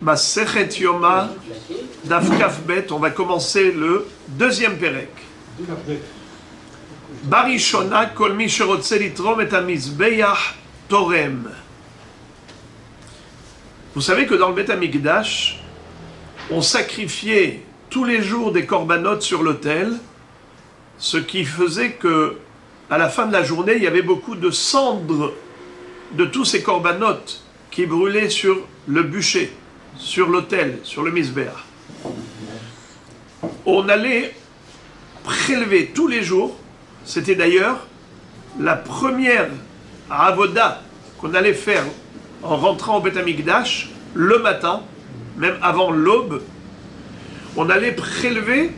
Masechet Yoma, Daf Kaf Bet, on va commencer le deuxième Perek. Barishona kol mi sherotze litrom et hamizbeach torem. Vous savez que dans le Bet Hamikdash, on sacrifiait tous les jours des corbanotes sur l'autel, ce qui faisait que, à la fin de la journée, il y avait beaucoup de cendres de tous ces corbanotes qui brûlaient sur le bûcher, sur l'autel, sur le misbéach. On allait prélever tous les jours, c'était d'ailleurs la première avoda qu'on allait faire en rentrant au Bet Hamikdash, le matin, même avant l'aube, on allait prélever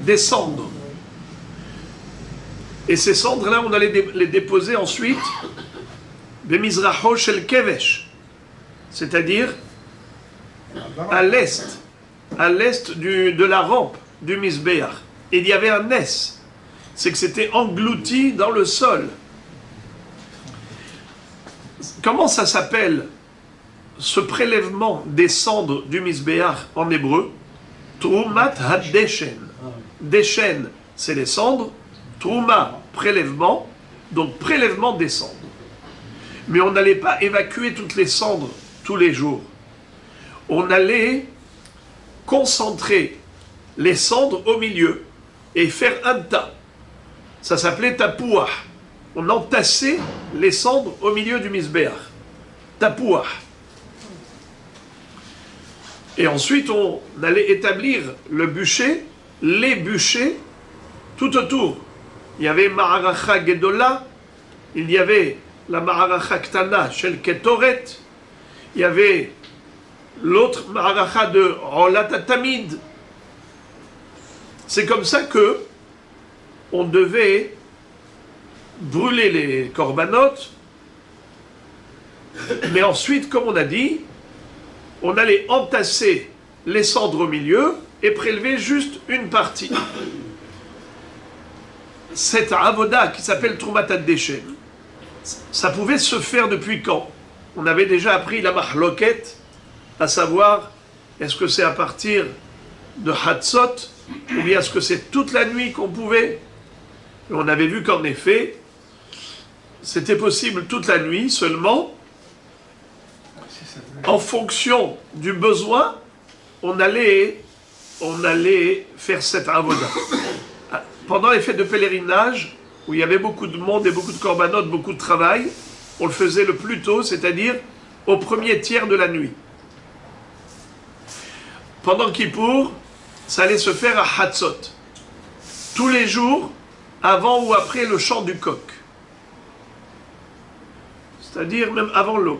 des cendres. Et ces cendres-là, on allait les déposer ensuite Bemizracho shel Kevesh, c'est-à-dire à l'est de la rampe du Misbéach. Et il y avait un nes, c'est que c'était englouti dans le sol. Comment ça s'appelle, ce prélèvement des cendres du Misbéach en hébreu? Trumat ha-deshen. Deshen, c'est les cendres. Trouma, prélèvement. Donc prélèvement des cendres. Mais on n'allait pas évacuer toutes les cendres tous les jours. On allait concentrer les cendres au milieu et faire un tas. Ça s'appelait tapouah. On entassait les cendres au milieu du misbéach. Tapouah. Et ensuite, on allait établir le bûcher, les bûchers, tout autour. Il y avait Ma'aracha Gedola, il y avait la Ma'aracha Ktana, Shel Ketoret, il y avait l'autre Ma'aracha de Olat Tamid. C'est comme ça que on devait brûler les corbanotes, mais ensuite, comme on a dit, on allait entasser les cendres au milieu et prélever juste une partie. Cette avoda qui s'appelle Trumat ha-deshen, ça pouvait se faire depuis quand? On avait déjà appris la mahloket, à savoir, est-ce que c'est à partir de Hatzot, ou bien est-ce que c'est toute la nuit qu'on pouvait? Et on avait vu qu'en effet, c'était possible toute la nuit, seulement, en fonction du besoin, on allait faire cette avoda. Pendant les fêtes de pèlerinage, où il y avait beaucoup de monde et beaucoup de corbanotes, beaucoup de travail, on le faisait le plus tôt, c'est-à-dire au premier tiers de la nuit. Pendant Kippour, ça allait se faire à Hatzot. Tous les jours, avant ou après le chant du coq. C'est-à-dire même avant l'aube.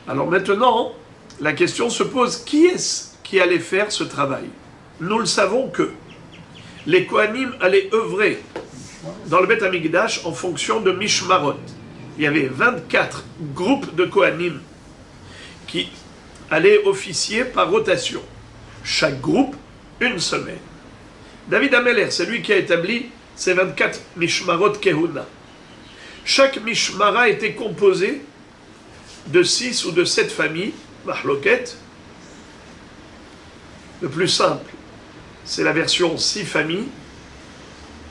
Alors maintenant, la question se pose, qui est-ce qui allait faire ce travail? Nous le savons que les Kohanim allaient œuvrer dans le Bet Hamikdash en fonction de Mishmarot. Il y avait 24 groupes de Kohanim qui allaient officier par rotation. Chaque groupe, une semaine. David Ameler, c'est lui qui a établi ces 24 Mishmarot Kehuna. Chaque Mishmara était composé de 6 ou de 7 familles, Mahloket. Le plus simple, c'est la version 6 familles.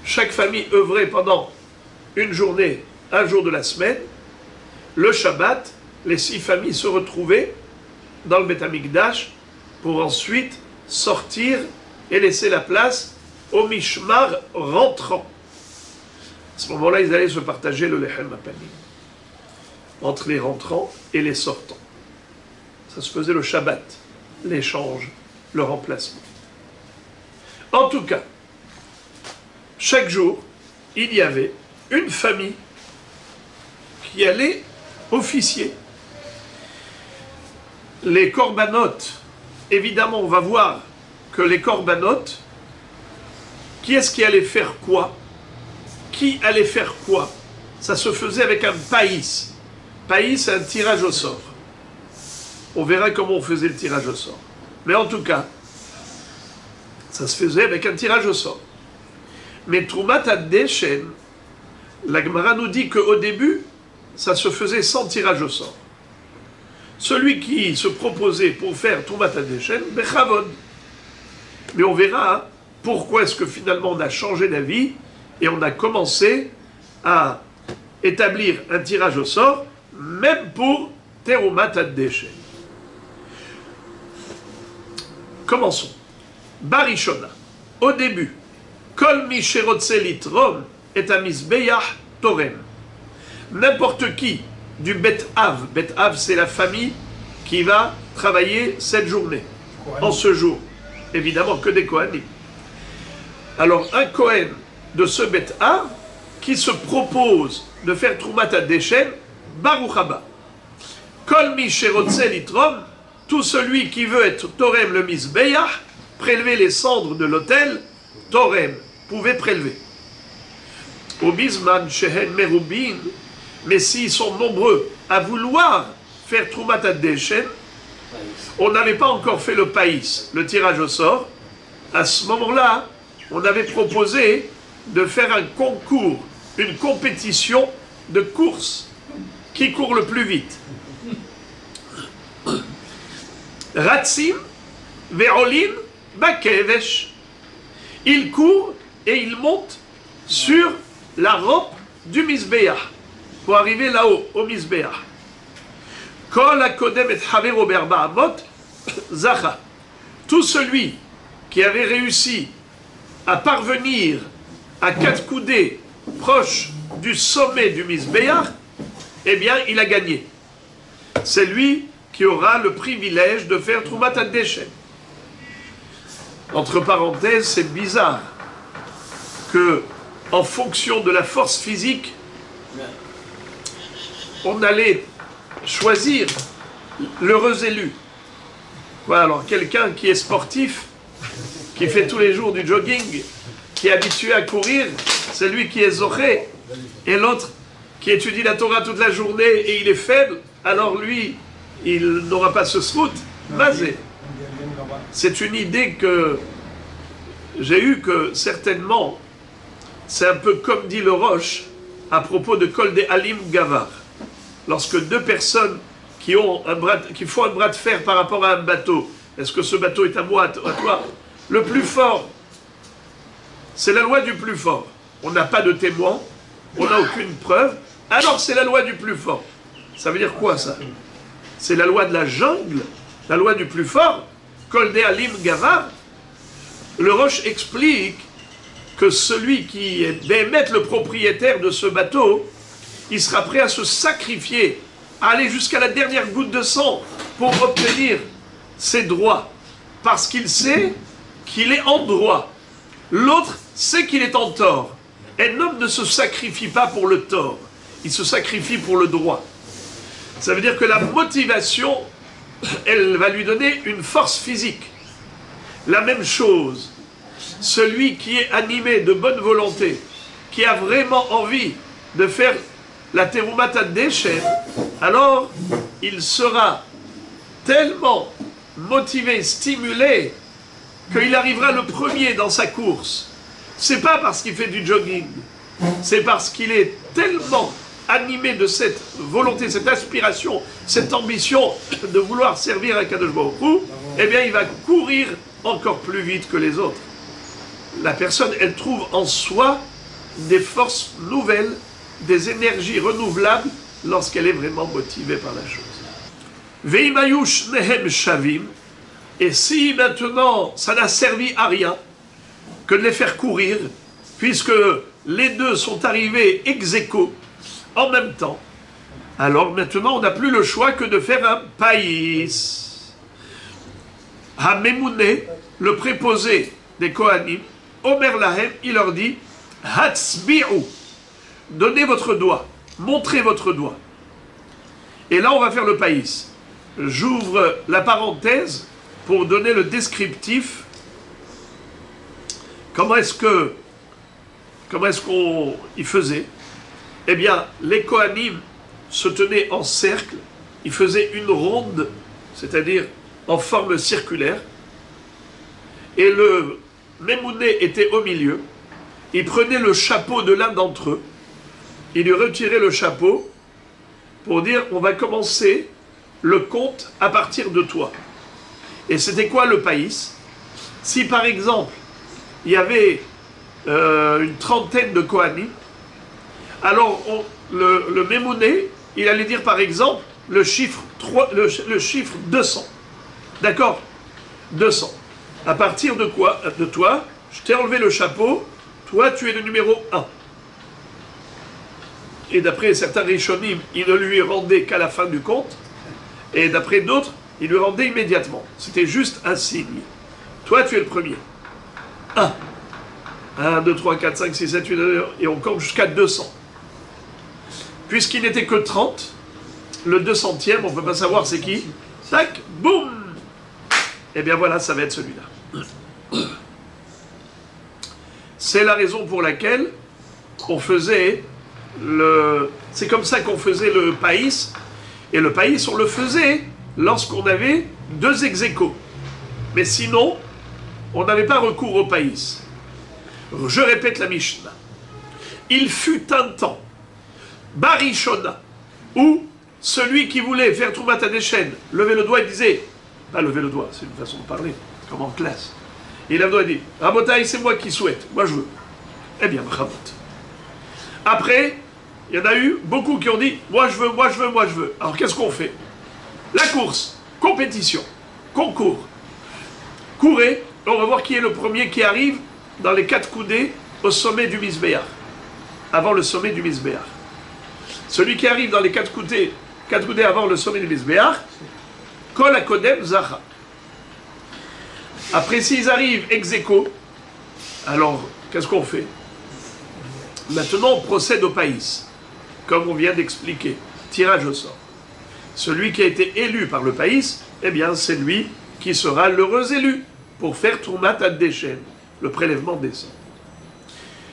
Chaque famille œuvrait pendant une journée, un jour de la semaine. Le Shabbat, les 6 familles se retrouvaient dans le Bet Hamikdash pour ensuite sortir et laisser la place au Mishmar rentrant. À ce moment-là, ils allaient se partager le Lechem Apanim entre les rentrants et les sortants. Ça se faisait le Shabbat, l'échange, le remplacement. En tout cas, chaque jour, il y avait une famille qui allait officier. Les corbanotes, évidemment, on va voir que les corbanotes, qui est-ce qui allait faire quoi? Qui allait faire quoi? Ça se faisait avec un païs. Païs, c'est un tirage au sort. On verra comment on faisait le tirage au sort. Mais en tout cas, ça se faisait avec un tirage au sort. Mais Trumat ha-deshen, la Gemara nous dit qu'au début, ça se faisait sans tirage au sort. celui qui se proposait pour faire Troumat Hadeshen, Bechavod. Mais on verra pourquoi est-ce que finalement on a changé d'avis et on a commencé à établir un tirage au sort, même pour Terumat Hadeshen. Commençons. Barishona. Au début, Kol mi sherotze litrom et amizbeyach torem. N'importe qui du Bet Av. Bet Av, c'est la famille qui va travailler cette journée, en ce jour. Évidemment que des Kohanim. Alors, un Kohen de ce Bet Av qui se propose de faire Troumat Hadeshen, Baruch haba. Kol mi sherotze litrom, tout celui qui veut être Torem le Mizbeyach, prélever les cendres de l'autel, Torem, pouvait prélever. Au Bisman Shehen Merubin, mais s'ils sont nombreux à vouloir faire Troumat Hadeshen, on n'avait pas encore fait le païs, le tirage au sort. À ce moment-là, on avait proposé de faire un concours, une compétition de course. Qui court le plus vite? Ratsim, Ve'olin, Bakevesh. Il court et il monte sur la robe du Mizbeach pour arriver là-haut, au Mizbeach. Kol hakodem et havero berba amot, zacha. Tout celui qui avait réussi à parvenir à 4 coudées proche du sommet du Mizbeach, eh bien, il a gagné. C'est lui qui aura le privilège de faire Troumat Hadeshen. Entre parenthèses, c'est bizarre que, en fonction de la force physique, on allait choisir l'heureux élu. Voilà, alors quelqu'un qui est sportif, qui fait tous les jours du jogging, qui est habitué à courir, c'est lui qui est zoché. Et l'autre qui étudie la Torah toute la journée et il est faible, alors lui, il n'aura pas ce srout. Mazé. C'est une idée que j'ai eue que certainement, c'est un peu comme dit le Roche à propos de Kol de Halim Gavar. Lorsque deux personnes qui font un bras de fer par rapport à un bateau, est-ce que ce bateau est à moi, à toi? Le plus fort, c'est la loi du plus fort. On n'a pas de témoin, on n'a aucune preuve, alors c'est la loi du plus fort. Ça veut dire quoi ça? C'est la loi de la jungle, la loi du plus fort. Kol de Halim Gavar. Le Roche explique que celui qui est Bémet, le propriétaire de ce bateau, il sera prêt à se sacrifier, à aller jusqu'à la dernière goutte de sang pour obtenir ses droits, parce qu'il sait qu'il est en droit. L'autre sait qu'il est en tort. Un homme ne se sacrifie pas pour le tort, il se sacrifie pour le droit. Ça veut dire que la motivation, elle va lui donner une force physique. La même chose, celui qui est animé de bonne volonté, qui a vraiment envie de faire la Terumat Hadeshen, alors il sera tellement motivé, stimulé, qu'il arrivera le premier dans sa course. C'est pas parce qu'il fait du jogging, c'est parce qu'il est tellement animé de cette volonté, cette aspiration, cette ambition de vouloir servir à Kadosh Baruch Hu, eh bien il va courir encore plus vite que les autres. La personne, elle trouve en soi des forces nouvelles, des énergies renouvelables lorsqu'elle est vraiment motivée par la chose. Veimayush nehem shavim. Et si maintenant ça n'a servi à rien que de les faire courir, puisque les deux sont arrivés ex aequo en même temps, alors maintenant on n'a plus le choix que de faire un païs. Hamemouné, le préposé des Kohanim, Omer Lahem, il leur dit Hatzbi'u, donnez votre doigt, montrez votre doigt. Et là on va faire le païs. J'ouvre la parenthèse pour donner le descriptif. Comment est-ce qu'on y faisait? Eh bien, les Kohanim se tenaient en cercle, ils faisaient une ronde, c'est-à-dire en forme circulaire, et le Mémouné était au milieu. Il prenait le chapeau de l'un d'entre eux, il lui retirait le chapeau pour dire on va commencer le compte à partir de toi. Et c'était quoi le pays? Si par exemple, il y avait une trentaine de Kohanim, alors le Mémouné, il allait dire par exemple le chiffre 200. D'accord? 200. À partir de quoi? De toi, je t'ai enlevé le chapeau, toi tu es le numéro 1. Et d'après certains Rishonim, il ne lui rendait qu'à la fin du compte, et d'après d'autres, il lui rendait immédiatement. C'était juste un signe. Toi tu es le premier. 1. 1, 2, 3, 4, 5, 6, 7, 8, 9, et on compte jusqu'à 200. Puisqu'il n'était que 30, le 200e, on ne peut pas savoir c'est qui. Tac, boum. Eh bien voilà, ça va être celui-là. C'est la raison pour laquelle on faisait le... C'est comme ça qu'on faisait le païs. Et le païs, on le faisait lorsqu'on avait 2 ex-aequo. Mais sinon, on n'avait pas recours au païs. Je répète la Mishnah. Il fut un temps, Barishona, où celui qui voulait faire Troumat Hadeshen levait le doigt et disait, pas lever le doigt, c'est une façon de parler, comme en classe. Et il a le doigt et dit, Rabotai, c'est moi qui souhaite, moi je veux. Eh bien, Rabot. Après, il y en a eu beaucoup qui ont dit, moi je veux, moi je veux, moi je veux. Alors qu'est-ce qu'on fait? La course, compétition, concours. Courez, on va voir qui est le premier qui arrive dans les 4 coudées au sommet du Misbéach. Avant le sommet du Misbéach. Celui qui arrive dans les 4 coudées avant le sommet du Misbéach, Kol HaKodem Zacha. Après, s'ils arrivent ex-aequo, alors, qu'est-ce qu'on fait? Maintenant, on procède au païs, comme on vient d'expliquer. Tirage au sort. Celui qui a été élu par le païs, eh bien, c'est lui qui sera l'heureux élu pour faire Troumat Hadeshen, le prélèvement des sangs.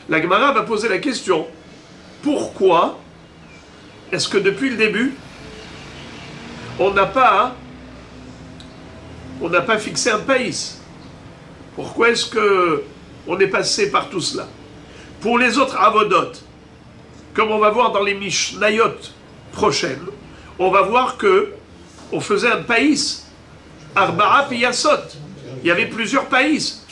La Gemara va poser la question, pourquoi est-ce que depuis le début, on n'a pas fixé un païs? Pourquoi est-ce qu'on est passé par tout cela? Pour les autres avodot, comme on va voir dans les Mishnayot prochaines, on va voir que on faisait un païs, Arba'a Piyasot. Il y avait plusieurs païs,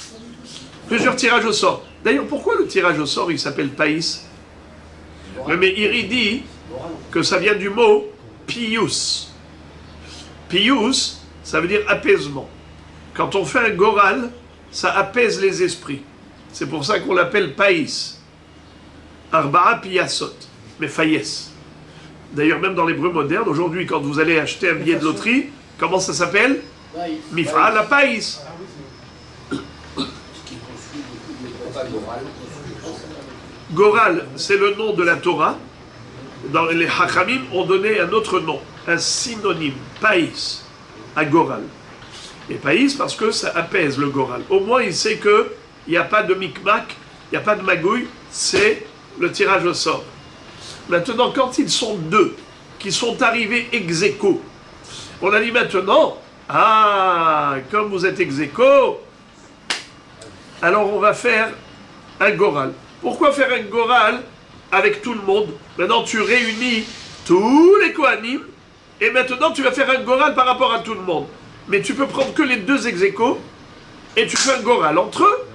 plusieurs tirages au sort. D'ailleurs, pourquoi le tirage au sort, il s'appelle païs? Le Meiri dit que ça vient du mot pius. Pius, ça veut dire apaisement. Quand on fait un goral, ça apaise les esprits. C'est pour ça qu'on l'appelle païs. Arba'a piyasot, mais faïs. D'ailleurs, même dans l'hébreu moderne, aujourd'hui, quand vous allez acheter un billet de loterie, comment ça s'appelle? Mif'al ha-païs. Goral, c'est le nom de la Torah. Dans les Hachamim, ont donné un autre nom, un synonyme, païs, à Goral. Et païs parce que ça apaise le Goral. Au moins, il sait qu'il n'y a pas de micmac, il n'y a pas de magouille, c'est le tirage au sort. Maintenant, quand ils sont 2 qui sont arrivés ex-aequo, on a dit maintenant, ah, comme vous êtes ex-aequo, alors on va faire un Goral. Pourquoi faire un Goral avec tout le monde? Maintenant, tu réunis tous les Kohanim, et maintenant, tu vas faire un Goral par rapport à tout le monde. Mais tu peux prendre que les 2 ex-aequo, et tu fais un Goral entre eux.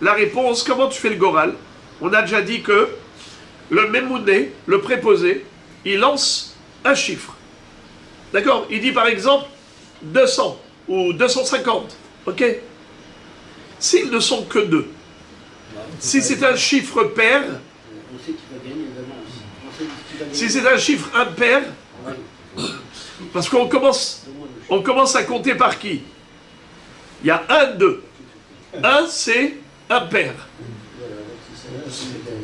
La réponse, comment tu fais le Goral? On a déjà dit que le Mémouné, le préposé, il lance un chiffre. D'accord? Il dit par exemple 200 ou 250. Ok? S'ils ne sont que 2, si c'est un chiffre pair, si c'est un chiffre impair, parce qu'on commence à compter par qui? Il y a 1, 2. 1, c'est impair.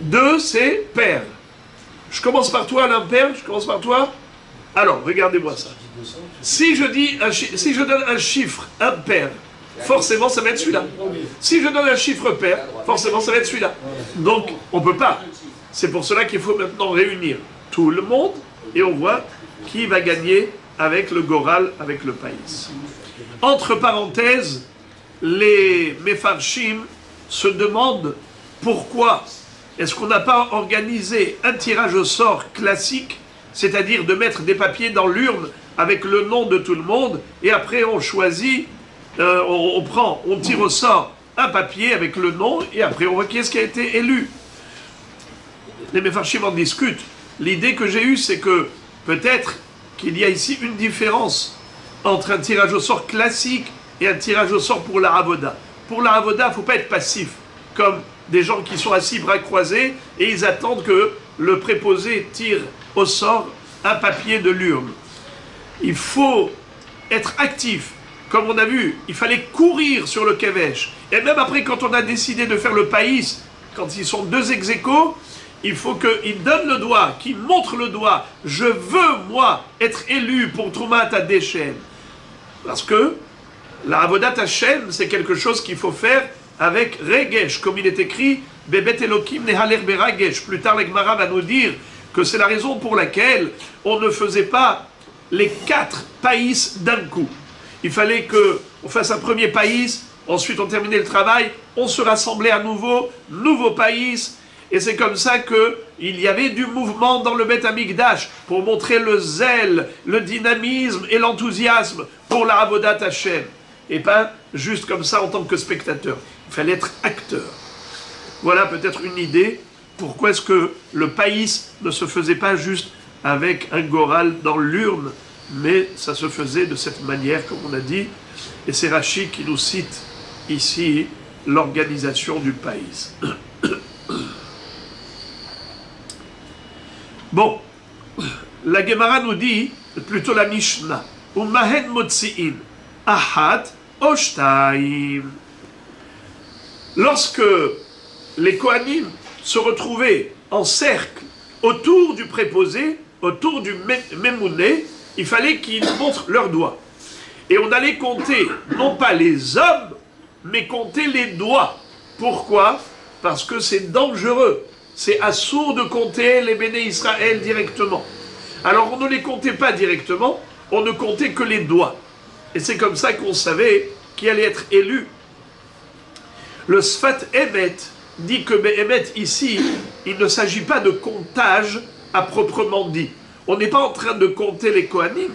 2, c'est pair. Je commence par toi, l'impair, je commence par toi. Alors, regardez-moi ça. Si je donne un chiffre impair, forcément ça va être celui-là. Si je donne un chiffre pair, forcément ça va être celui-là. Donc, on ne peut pas. C'est pour cela qu'il faut maintenant réunir tout le monde et on voit qui va gagner avec le Goral, avec le païs. Entre parenthèses, les Mefarshim se demandent pourquoi est-ce qu'on n'a pas organisé un tirage au sort classique, c'est-à-dire de mettre des papiers dans l'urne avec le nom de tout le monde, et après on choisit, on tire au sort un papier avec le nom, et après on voit qui est-ce qui a été élu. Les Mefarshim en discutent. L'idée que j'ai eue, c'est que peut-être qu'il y a ici une différence entre un tirage au sort classique et un tirage au sort pour la Avoda. Pour la Avoda, il ne faut pas être passif, comme des gens qui sont assis bras croisés et ils attendent que le préposé tire au sort un papier de l'urne. Il faut être actif. Comme on a vu, il fallait courir sur le Kevesh. Et même après, quand on a décidé de faire le Païs, quand ils sont deux ex-aequo, il faut qu'il donne le doigt, qu'il montre le doigt. Je veux, moi, être élu pour Troumat Hadeshen. Parce que la Avodat Hashem, c'est quelque chose qu'il faut faire avec Regesh, comme il est écrit, Bebet Elokim Nehaler Beragesh. Plus tard, l'Egmara va nous dire que c'est la raison pour laquelle on ne faisait pas les 4 païs d'un coup. Il fallait qu'on fasse un premier païs, ensuite on terminait le travail, on se rassemblait à nouveau païs, et c'est comme ça qu'il y avait du mouvement dans le Beth Amikdash pour montrer le zèle, le dynamisme et l'enthousiasme pour la Avodat Hashem. Et pas juste comme ça en tant que spectateur. Il fallait être acteur. Voilà peut-être une idée pourquoi est-ce que le païs ne se faisait pas juste avec un goral dans l'urne, mais ça se faisait de cette manière, comme on a dit. Et c'est Rashi qui nous cite ici l'organisation du païs. Bon, la Gemara nous dit, plutôt la Mishnah, Umahen motzi'in, Ahad Oshtaim. Lorsque les Kohanim se retrouvaient en cercle autour du préposé, autour du Memouné, il fallait qu'ils montrent leurs doigts. Et on allait compter, non pas les hommes, mais compter les doigts. Pourquoi? Parce que c'est dangereux. C'est assourd de compter les béné Israël directement. Alors on ne les comptait pas directement, on ne comptait que les doigts. Et c'est comme ça qu'on savait qui allait être élu. Le Sfat Emet dit que Behemet ici, il ne s'agit pas de comptage à proprement dit. On n'est pas en train de compter les Kohanim,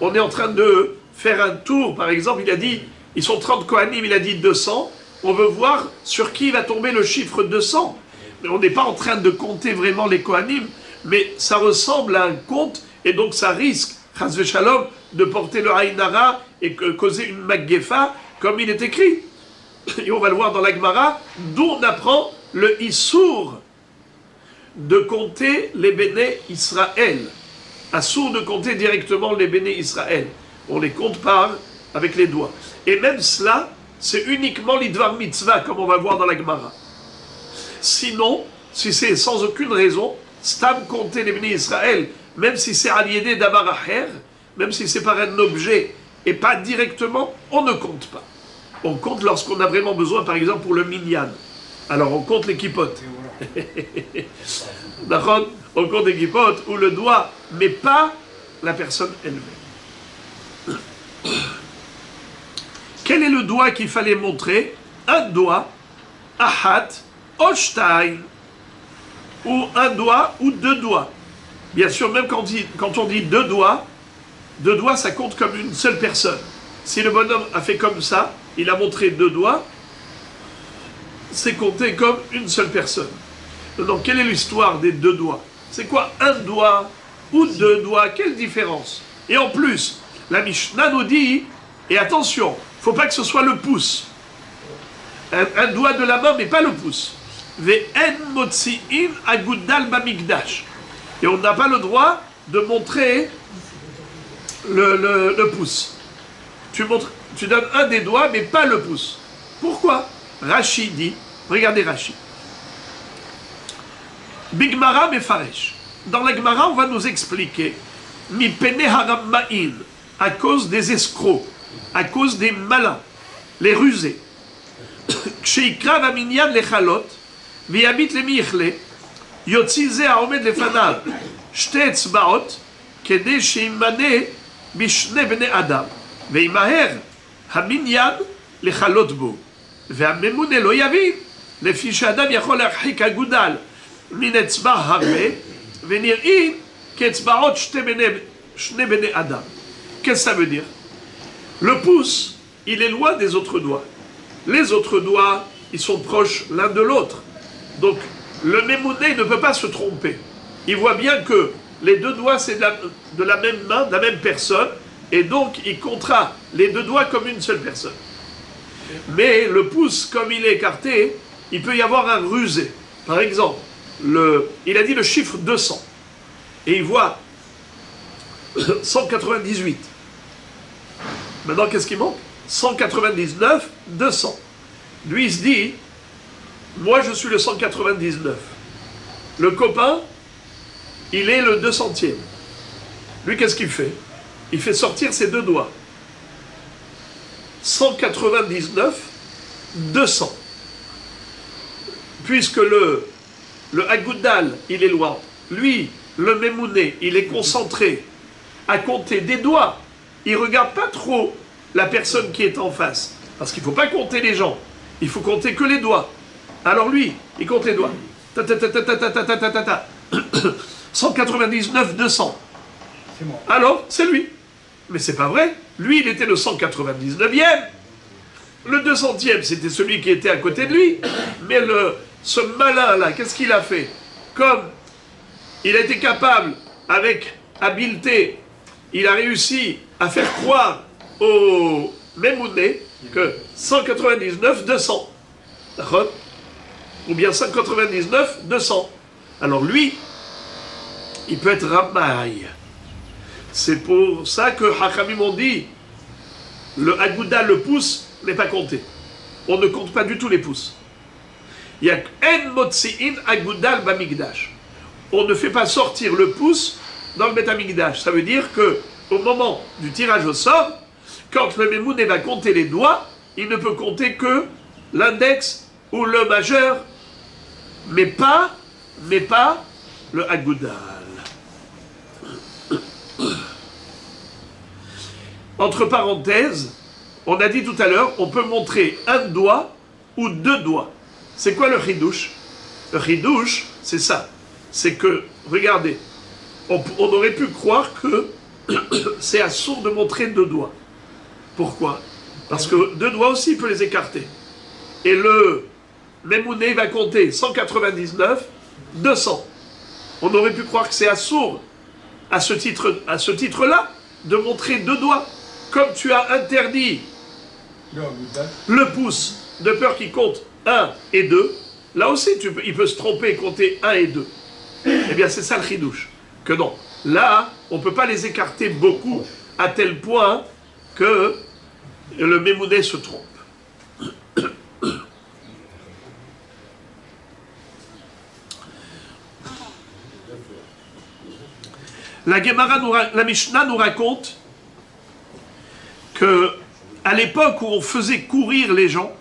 on est en train de faire un tour. Par exemple, il a dit, ils sont 30 Kohanim, il a dit 200. On veut voir sur qui va tomber le chiffre 200. Mais on n'est pas en train de compter vraiment les Kohanim, mais ça ressemble à un compte, et donc ça risque, Chas v'Shalom, de porter le Haïnara et causer une Maggefa, comme il est écrit. Et on va le voir dans la Gemara, d'où on apprend le Issour de compter les béné Israël. Assour de compter directement les béné Israël. On les compte avec les doigts. Et même cela, c'est uniquement l'Idvar Mitzvah, comme on va voir dans la Gemara. Sinon, si c'est sans aucune raison, Stam compter les béné Israël, même si c'est aliéné d'Amaraher, même si c'est par un objet et pas directement, on ne compte pas. On compte lorsqu'on a vraiment besoin, par exemple pour le minyan. Alors on compte les kippotes. On compte les kippotes ou le doigt, mais pas la personne elle-même. Quel est le doigt qu'il fallait montrer? Un doigt, ahat, oshtaim, ou un doigt ou 2 doigts. Bien sûr, même quand on dit 2 doigts, 2 doigts ça compte comme une seule personne. Si le bonhomme a fait comme ça, il a montré 2 doigts, c'est compté comme une seule personne. Donc, quelle est l'histoire des 2 doigts? C'est quoi un doigt ou 2 doigts? Quelle différence? Et en plus, la Mishnah nous dit, et attention, il ne faut pas que ce soit le pouce. Un doigt de la main, mais pas le pouce. Ve'en motzi'in agudal bamikdash. Et on n'a pas le droit de montrer le pouce. Tu donnes un des doigts, mais pas le pouce. Pourquoi? Rashi dit, regardez Rashi. Bigmara mefaresh. Dans la Gemara, on va nous expliquer mi pene haramma'in, à cause des escrocs, à cause des malins, les rusés. Ksheikra vaminyan lechalot, viabit lemichle, yotzi ze haomed lefanav, shte etzbaot, kede sheimane bishne bene adam, veimaher המניין לחלות בו, והממונה לא יבין, לפי שאדם יכול להרחיק אגודל מן אצבע הרבה, ונראים כאצבעות שני בני אדם. Qu'est-ce que ça veut dire? Le pouce, il est loin des autres doigts. Les autres doigts, ils sont proches l'un de l'autre. Donc, le mémouné ne peut pas se tromper. Il voit bien que les deux doigts, c'est de la même main, de la même personne, et donc il comptera les deux doigts comme une seule personne. Mais le pouce, comme il est écarté, il peut y avoir un rusé. Par exemple, il a dit le chiffre 200. Et il voit 198. Maintenant, qu'est-ce qui manque? 199, 200. Lui, il se dit, moi, je suis le 199. Le copain, il est le 200e. Lui, qu'est-ce qu'il fait? Il fait sortir ses deux doigts. 199, 200. Puisque le Agoudal, il est loin. Lui, le Mémouné, il est concentré à compter des doigts. Il ne regarde pas trop la personne qui est en face. Parce qu'il ne faut pas compter les gens. Il faut compter que les doigts. Alors lui, il compte les doigts. 199, 200. Alors, c'est lui. Mais c'est pas vrai. Lui, il était le 199e. Le 200e, c'était celui qui était à côté de lui. Mais ce malin-là, qu'est-ce qu'il a fait? Comme il a été capable, avec habileté, il a réussi à faire croire au Mémouné que 199, 200. D'accord? Ou bien 199, 200. Alors lui, il peut être Ramaï. C'est pour ça que Hachamim ont dit, le Aguda, le pouce, n'est pas compté. On ne compte pas du tout les pouces. Il y a En Motzi'in Agudal Bamigdash. On ne fait pas sortir le pouce dans le Betamigdash. Ça veut dire que au moment du tirage au sort, quand le Mémouné va compter les doigts, il ne peut compter que l'index ou le majeur, mais pas le Agoudal. Entre parenthèses, on a dit tout à l'heure, on peut montrer un doigt ou deux doigts. C'est quoi le chidouche? Le chidouche, c'est ça. C'est que, regardez, on aurait pu croire que c'est assourd de montrer deux doigts. Pourquoi? Parce que deux doigts aussi, il peut les écarter. Et le Mémouné va compter 199, 200. On aurait pu croire que c'est assourd à ce titre-là de montrer deux doigts. Comme tu as interdit le pouce de peur qu'il compte 1 et 2, là aussi il peut se tromper et compter 1 et 2. Eh bien c'est ça le chidouche. Que non. Là, on ne peut pas les écarter beaucoup à tel point que le Mémouné se trompe. La Mishnah nous raconte que à l'époque où on faisait courir les gens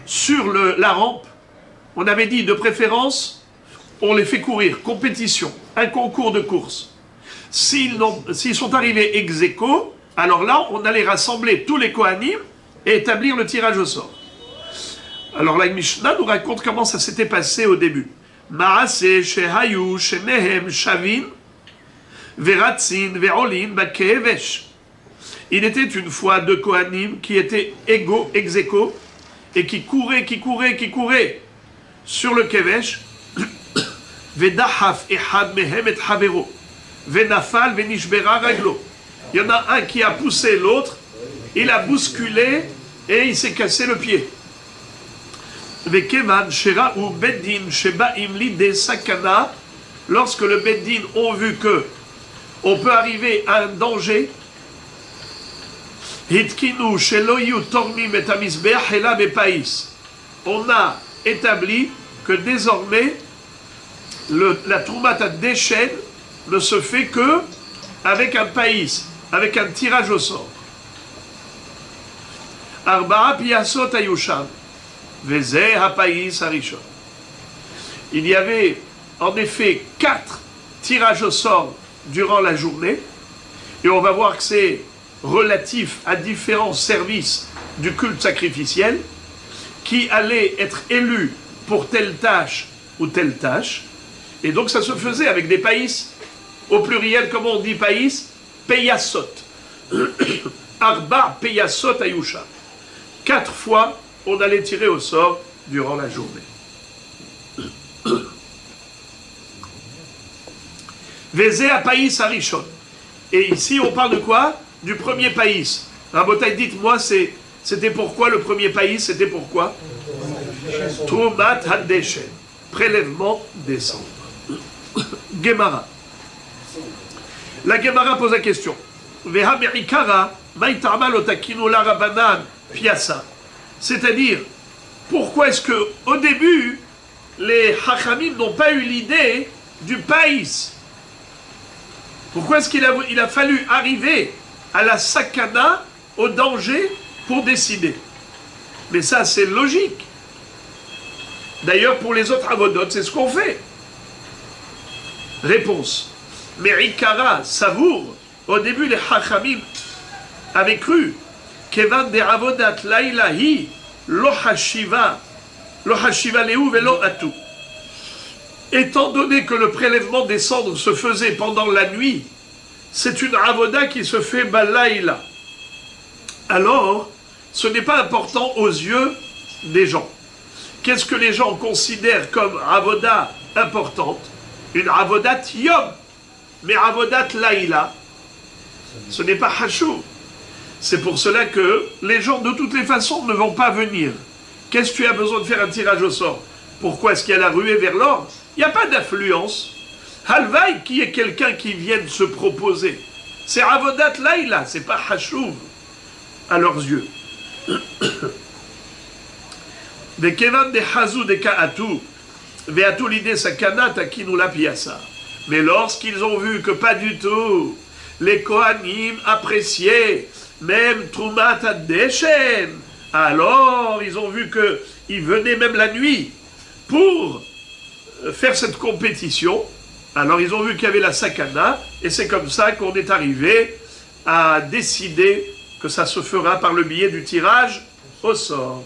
sur la rampe, on avait dit de préférence, on les fait courir, compétition, un concours de course. S'ils sont arrivés ex aequo, alors là, on allait rassembler tous les Kohanim et établir le tirage au sort. Alors la Mishnah nous raconte comment ça s'était passé au début. Maaseh shehayu shenehem shavin veratzin ve'olin bakevesh. Il était une fois deux Kohanim qui étaient égaux, ex aequo, et qui couraient sur le Kevesh. Vedahaf ehad mehem et havero. Venafal venishbera raglo. Il y en a un qui a poussé l'autre, il a bousculé et il s'est cassé le pied. Vekevan shera ou beddin shebaim lide sakana. Lorsque le beddin ont vu que on peut arriver à un danger, on a établi que désormais la troumata déchaîne ne se fait que avec un païs, avec un tirage au sort. Arba'a piyasot ayusham, veze hapaïs harishon. Il y avait en effet 4 tirages au sort durant la journée, et on va voir que c'est relatif à différents services du culte sacrificiel qui allaient être élus pour telle tâche ou telle tâche. Et donc ça se faisait avec des païs, au pluriel, comment on dit païs? Peyasot. Arba peyasot ayusha. 4 fois, on allait tirer au sort durant la journée. Vezé à Païs Arishon. Et ici, on parle de quoi? Du premier Païs. Rabotai, dites-moi, c'était pourquoi le premier Païs? C'était pourquoi? Trumat Haddeshen. Prélèvement des cendres. Gemara. La Gemara pose la question. Veha merikara maïtama lotakinu la rabanan piasa. C'est-à-dire, pourquoi est-ce que au début, les Hachamim n'ont pas eu l'idée du Païs? Pourquoi est-ce qu'il a fallu arriver à la sakana, au danger, pour décider? Mais ça, c'est logique. D'ailleurs, pour les autres avodot, c'est ce qu'on fait. Réponse. Mais Ikara, Savour, au début, les Hachamim avaient cru Kevan de avodat lailahi lo hashiva leu velo atu. Étant donné que le prélèvement des cendres se faisait pendant la nuit, c'est une avoda qui se fait balaïla. Alors, ce n'est pas important aux yeux des gens. Qu'est-ce que les gens considèrent comme avoda importante? Une avodat yom. Mais avodat laïla, ce n'est pas hachou. C'est pour cela que les gens, de toutes les façons, ne vont pas venir. Qu'est-ce que tu as besoin de faire un tirage au sort? Pourquoi est-ce qu'il y a la ruée vers l'or? Il n'y a pas d'affluence. Halvaï, qui est quelqu'un qui vient se proposer. C'est avodat laïla, c'est pas hachouv à leurs yeux. Des kevan des hazou des ka'atou, ve'atou l'idée sakana takinu la piasa. Mais lorsqu'ils ont vu que pas du tout, les Kohanim appréciaient même Trumat Haddeshen, alors ils ont vu qu'ils venaient même la nuit pour faire cette compétition. Alors ils ont vu qu'il y avait la sakana, et c'est comme ça qu'on est arrivé à décider que ça se fera par le biais du tirage au sort.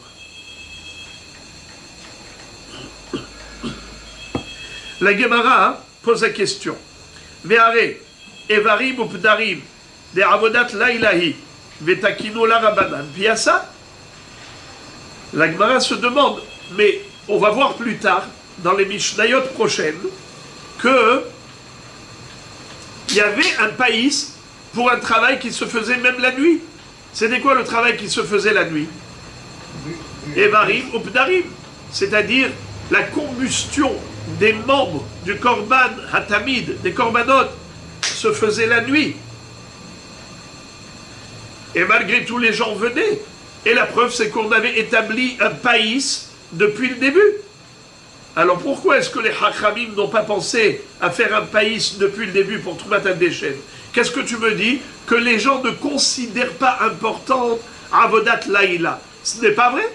La Gemara pose la question. Ve'are, evarim ou pdarim, de avodat lailahi, vetakino la rabanan, piasa. La Gemara se demande, mais on va voir plus tard, dans les Mishnayot prochaines, que il y avait un païs pour un travail qui se faisait même la nuit. C'était quoi le travail qui se faisait la nuit? Evarim ou pdarim, c'est-à-dire la combustion des membres du korban hatamid, des korbanot, se faisait la nuit. Et malgré tout, les gens venaient. Et la preuve, c'est qu'on avait établi un païs depuis le début. Alors pourquoi est-ce que les Hachamim n'ont pas pensé à faire un païs depuis le début pour Trumat Haddeshen? Qu'est-ce que tu me dis? Que les gens ne considèrent pas importante Avodat Laïla. Ce n'est pas vrai.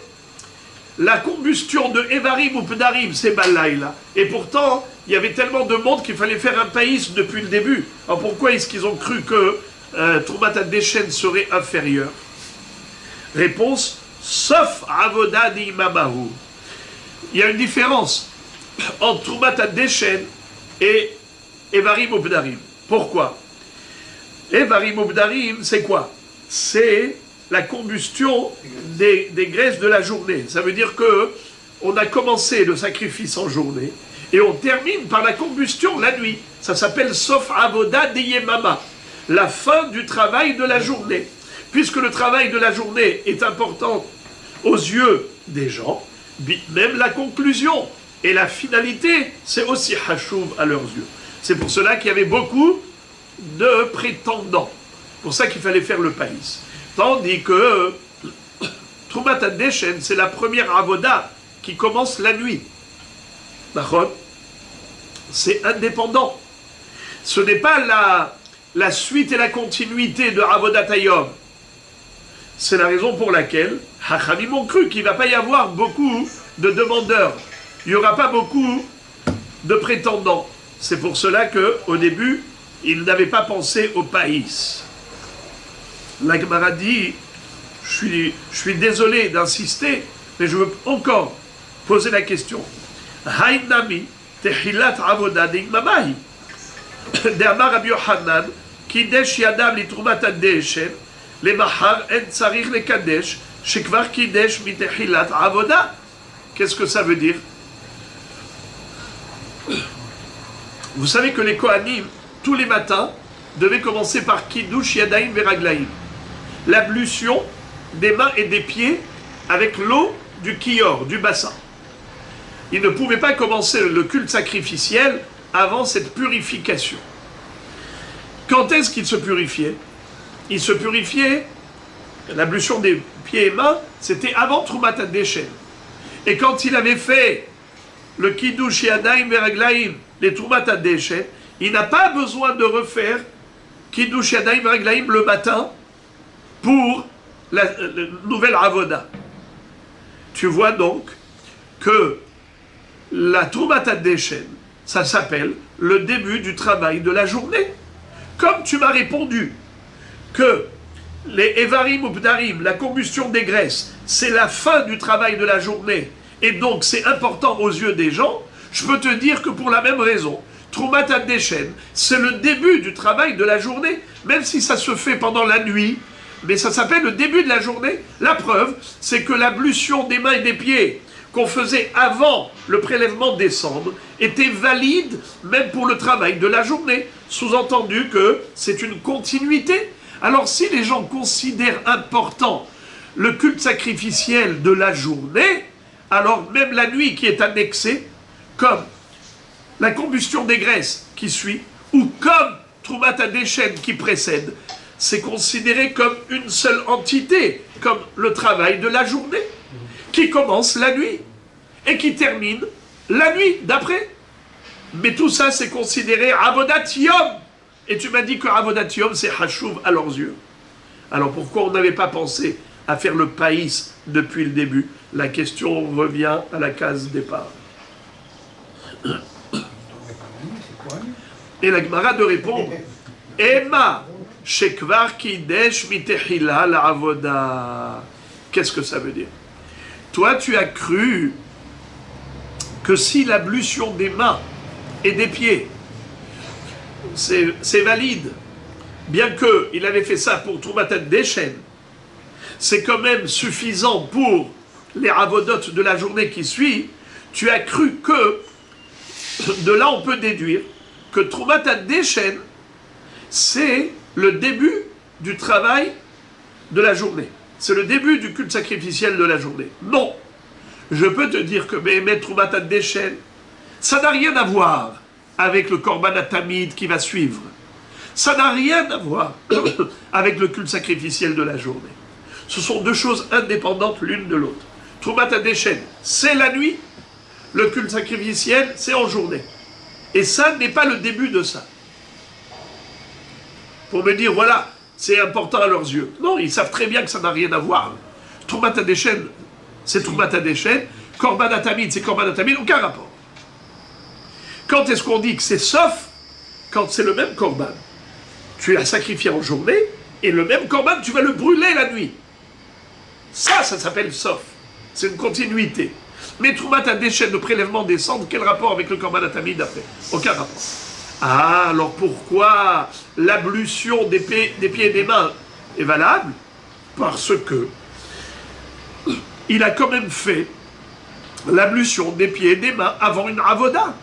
La combustion de Evarim ou Pdarim, c'est Balaïla. Et pourtant, il y avait tellement de monde qu'il fallait faire un païs depuis le début. Alors pourquoi est-ce qu'ils ont cru que Trumat Haddeshen serait inférieur? Réponse, sauf Avoda d'Imamahu. Il y a une différence entre Trumat Haddeshen et Evarim ou Pdarim. Pourquoi? Evarim ou Pdarim, c'est quoi? C'est la combustion des graisses de la journée. Ça veut dire que on a commencé le sacrifice en journée et on termine par la combustion la nuit. Ça s'appelle Sof Avoda Deyemama, la fin du travail de la journée. Puisque le travail de la journée est important aux yeux des gens, même la conclusion et la finalité, c'est aussi hachouv à leurs yeux. C'est pour cela qu'il y avait beaucoup de prétendants. C'est pour ça qu'il fallait faire le païs. Tandis que Trumat Haddeshen, c'est la première avoda qui commence la nuit. C'est indépendant. Ce n'est pas la suite et la continuité de Avodat Hayom. C'est la raison pour laquelle Hachamim ont cru qu'il ne va pas y avoir beaucoup de demandeurs. Il n'y aura pas beaucoup de prétendants. C'est pour cela qu'au début, ils n'avaient pas pensé au païs. La Gemara dit, je suis désolé d'insister, mais je veux encore poser la question. Haïnami, tehilat avoda d'igmamahi. D'Amar Rabbi Yochanan, קידש ידם לתרומת הדשן, למחר אין צריך לקדש, שכבר קידש מתחילת העבודה. Qu'est-ce que ça veut dire? Vous savez que les Kohanim, tous les matins, devaient commencer par Kiddush Yadayim Veraglaim, l'ablution des mains et des pieds avec l'eau du kior, du bassin. Ils ne pouvaient pas commencer le culte sacrificiel avant cette purification. Quand est-ce qu'ils se purifiaient? Ils se purifiaient, l'ablution des pieds et mains, c'était avant Trumat HaDeshen. Et quand il avait fait le Kiddush Yadayim Veraglaim, les Trumat HaDeshen, il n'a pas besoin de refaire Kiddush Yadayim Veraglaim le matin pour la nouvelle Avoda. Tu vois donc que la Trumat HaDeshen, ça s'appelle le début du travail de la journée. Comme tu m'as répondu que les Evarim ou Bdarim, la combustion des graisses, c'est la fin du travail de la journée, et donc c'est important aux yeux des gens, je peux te dire que pour la même raison, Trumat HaDeshen, c'est le début du travail de la journée, même si ça se fait pendant la nuit, mais ça s'appelle le début de la journée. La preuve, c'est que l'ablution des mains et des pieds qu'on faisait avant le prélèvement des cendres était valide même pour le travail de la journée. Sous-entendu que c'est une continuité. Alors si les gens considèrent important le culte sacrificiel de la journée, alors même la nuit qui est annexée, comme la combustion des graisses qui suit, ou comme Trumat HaDeshen qui précède, c'est considéré comme une seule entité, comme le travail de la journée, qui commence la nuit et qui termine la nuit d'après. Mais tout ça, c'est considéré Avodat Yom. Et tu m'as dit que Avodat Yom, c'est Hashuv à leurs yeux. Alors pourquoi on n'avait pas pensé à faire le païs depuis le début? La question revient à la case départ. Et la Gemara de répondre, Emma, Shekvar Kidesh Mitehila la Avoda. Qu'est-ce que ça veut dire? Toi, tu as cru que si l'ablution des mains et des pieds, c'est valide, bien qu'il avait fait ça pour Trumat HaDeshen, c'est quand même suffisant pour les avodotes de la journée qui suit, tu as cru que, de là on peut déduire, que Trumat HaDeshen, c'est le début du travail de la journée. C'est le début du culte sacrificiel de la journée. Non. Je peux te dire que Behemet Trumat HaDeshen, ça n'a rien à voir avec le Korban HaTamid qui va suivre. Ça n'a rien à voir avec le culte sacrificiel de la journée. Ce sont deux choses indépendantes l'une de l'autre. Trumat HaDeshen, c'est la nuit. Le culte sacrificiel, c'est en journée. Et ça n'est pas le début de ça. Pour me dire, voilà, c'est important à leurs yeux. Non, ils savent très bien que ça n'a rien à voir. Trumat HaDeshen, c'est Trumat HaDeshen. Korban HaTamid, c'est Korban HaTamid, aucun rapport. Quand est-ce qu'on dit que c'est sauf? Quand c'est le même Korban. Tu l'as sacrifié en journée, et le même Korban, tu vas le brûler la nuit. Ça s'appelle sauf. C'est une continuité. Mais Trumat HaDeshen, le prélèvement des cendres, quel rapport avec le Korban HaTamid après? Aucun rapport. Ah, alors pourquoi l'ablution des pieds et des mains est valable? Parce que il a quand même fait l'ablution des pieds et des mains avant une avoda.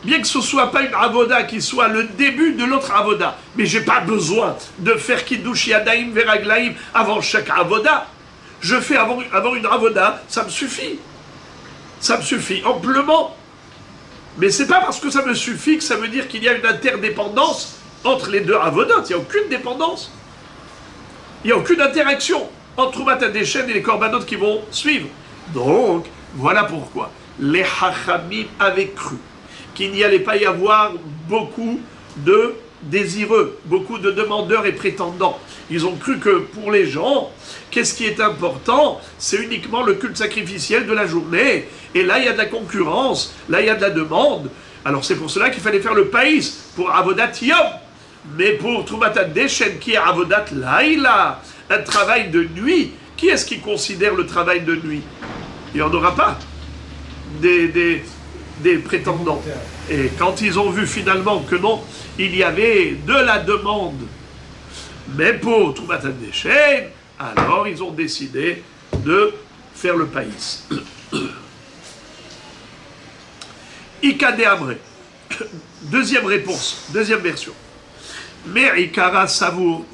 Bien que ce ne soit pas une avoda qui soit le début de l'autre avoda. Mais je n'ai pas besoin de faire Kiddush Yadayim Veraglaim avant chaque avoda. Je fais avant une avoda, ça me suffit. Ça me suffit amplement. Mais ce n'est pas parce que ça me suffit que ça veut dire qu'il y a une interdépendance entre les deux avodotes. Il n'y a aucune dépendance. Il n'y a aucune interaction entre Trumat HaDeshen et les corbanotes qui vont suivre. Donc, voilà pourquoi les Chachamim avaient cru qu'il n'y allait pas y avoir beaucoup de désireux, beaucoup de demandeurs et prétendants. Ils ont cru que pour les gens, qu'est-ce qui est important? C'est uniquement le culte sacrificiel de la journée. Et là, il y a de la concurrence, là, il y a de la demande. Alors c'est pour cela qu'il fallait faire le païs pour Avodat Yom. Mais pour Trumat HaDeshen, qui est Avodat Laïla, un travail de nuit, qui est-ce qui considère le travail de nuit? Il n'y en aura pas des prétendants. Et quand ils ont vu finalement que non, il y avait de la demande Mais pour Troumat Hadeshen, alors ils ont décidé de faire le païs. Ika de Amré. Deuxième réponse, deuxième version. Mais Ikara Savour,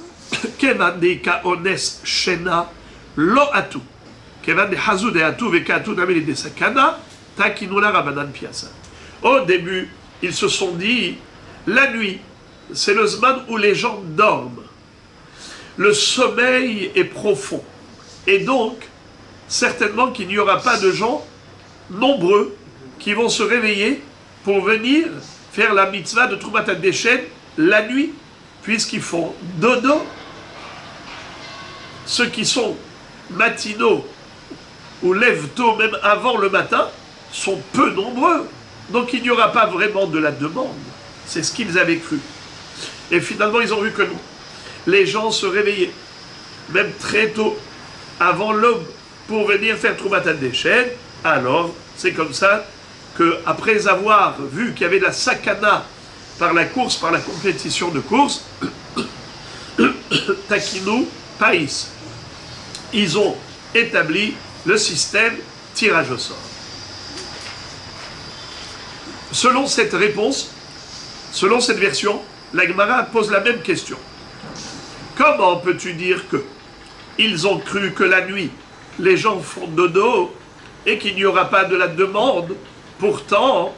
Kevan de Ika Ones Shena, Lo Atu. Kevan de Hazou de Atu, Veka Atu Nameli de Sakana, Takinula Rabanan Piasa. Au début, ils se sont dit, la nuit, c'est le zman où les gens dorment. Le sommeil est profond. Et donc, certainement qu'il n'y aura pas de gens nombreux qui vont se réveiller pour venir faire la mitzvah de Troumat Hadeshen la nuit, puisqu'ils font dodo. Ceux qui sont matinaux ou lèvent tôt, même avant le matin, sont peu nombreux. Donc il n'y aura pas vraiment de la demande. C'est ce qu'ils avaient cru. Et finalement, ils ont vu que non. Les gens se réveillaient, même très tôt, avant l'aube, pour venir faire Troumat Hadeshen. Alors, c'est comme ça qu'après avoir vu qu'il y avait de la sakana par la course, par la compétition de course, Takinu, Païs, ils ont établi le système tirage au sort. Selon cette réponse, selon cette version, la Gemara pose la même question. Comment peux-tu dire que ils ont cru que la nuit, les gens font dodo et qu'il n'y aura pas de la demande? Pourtant,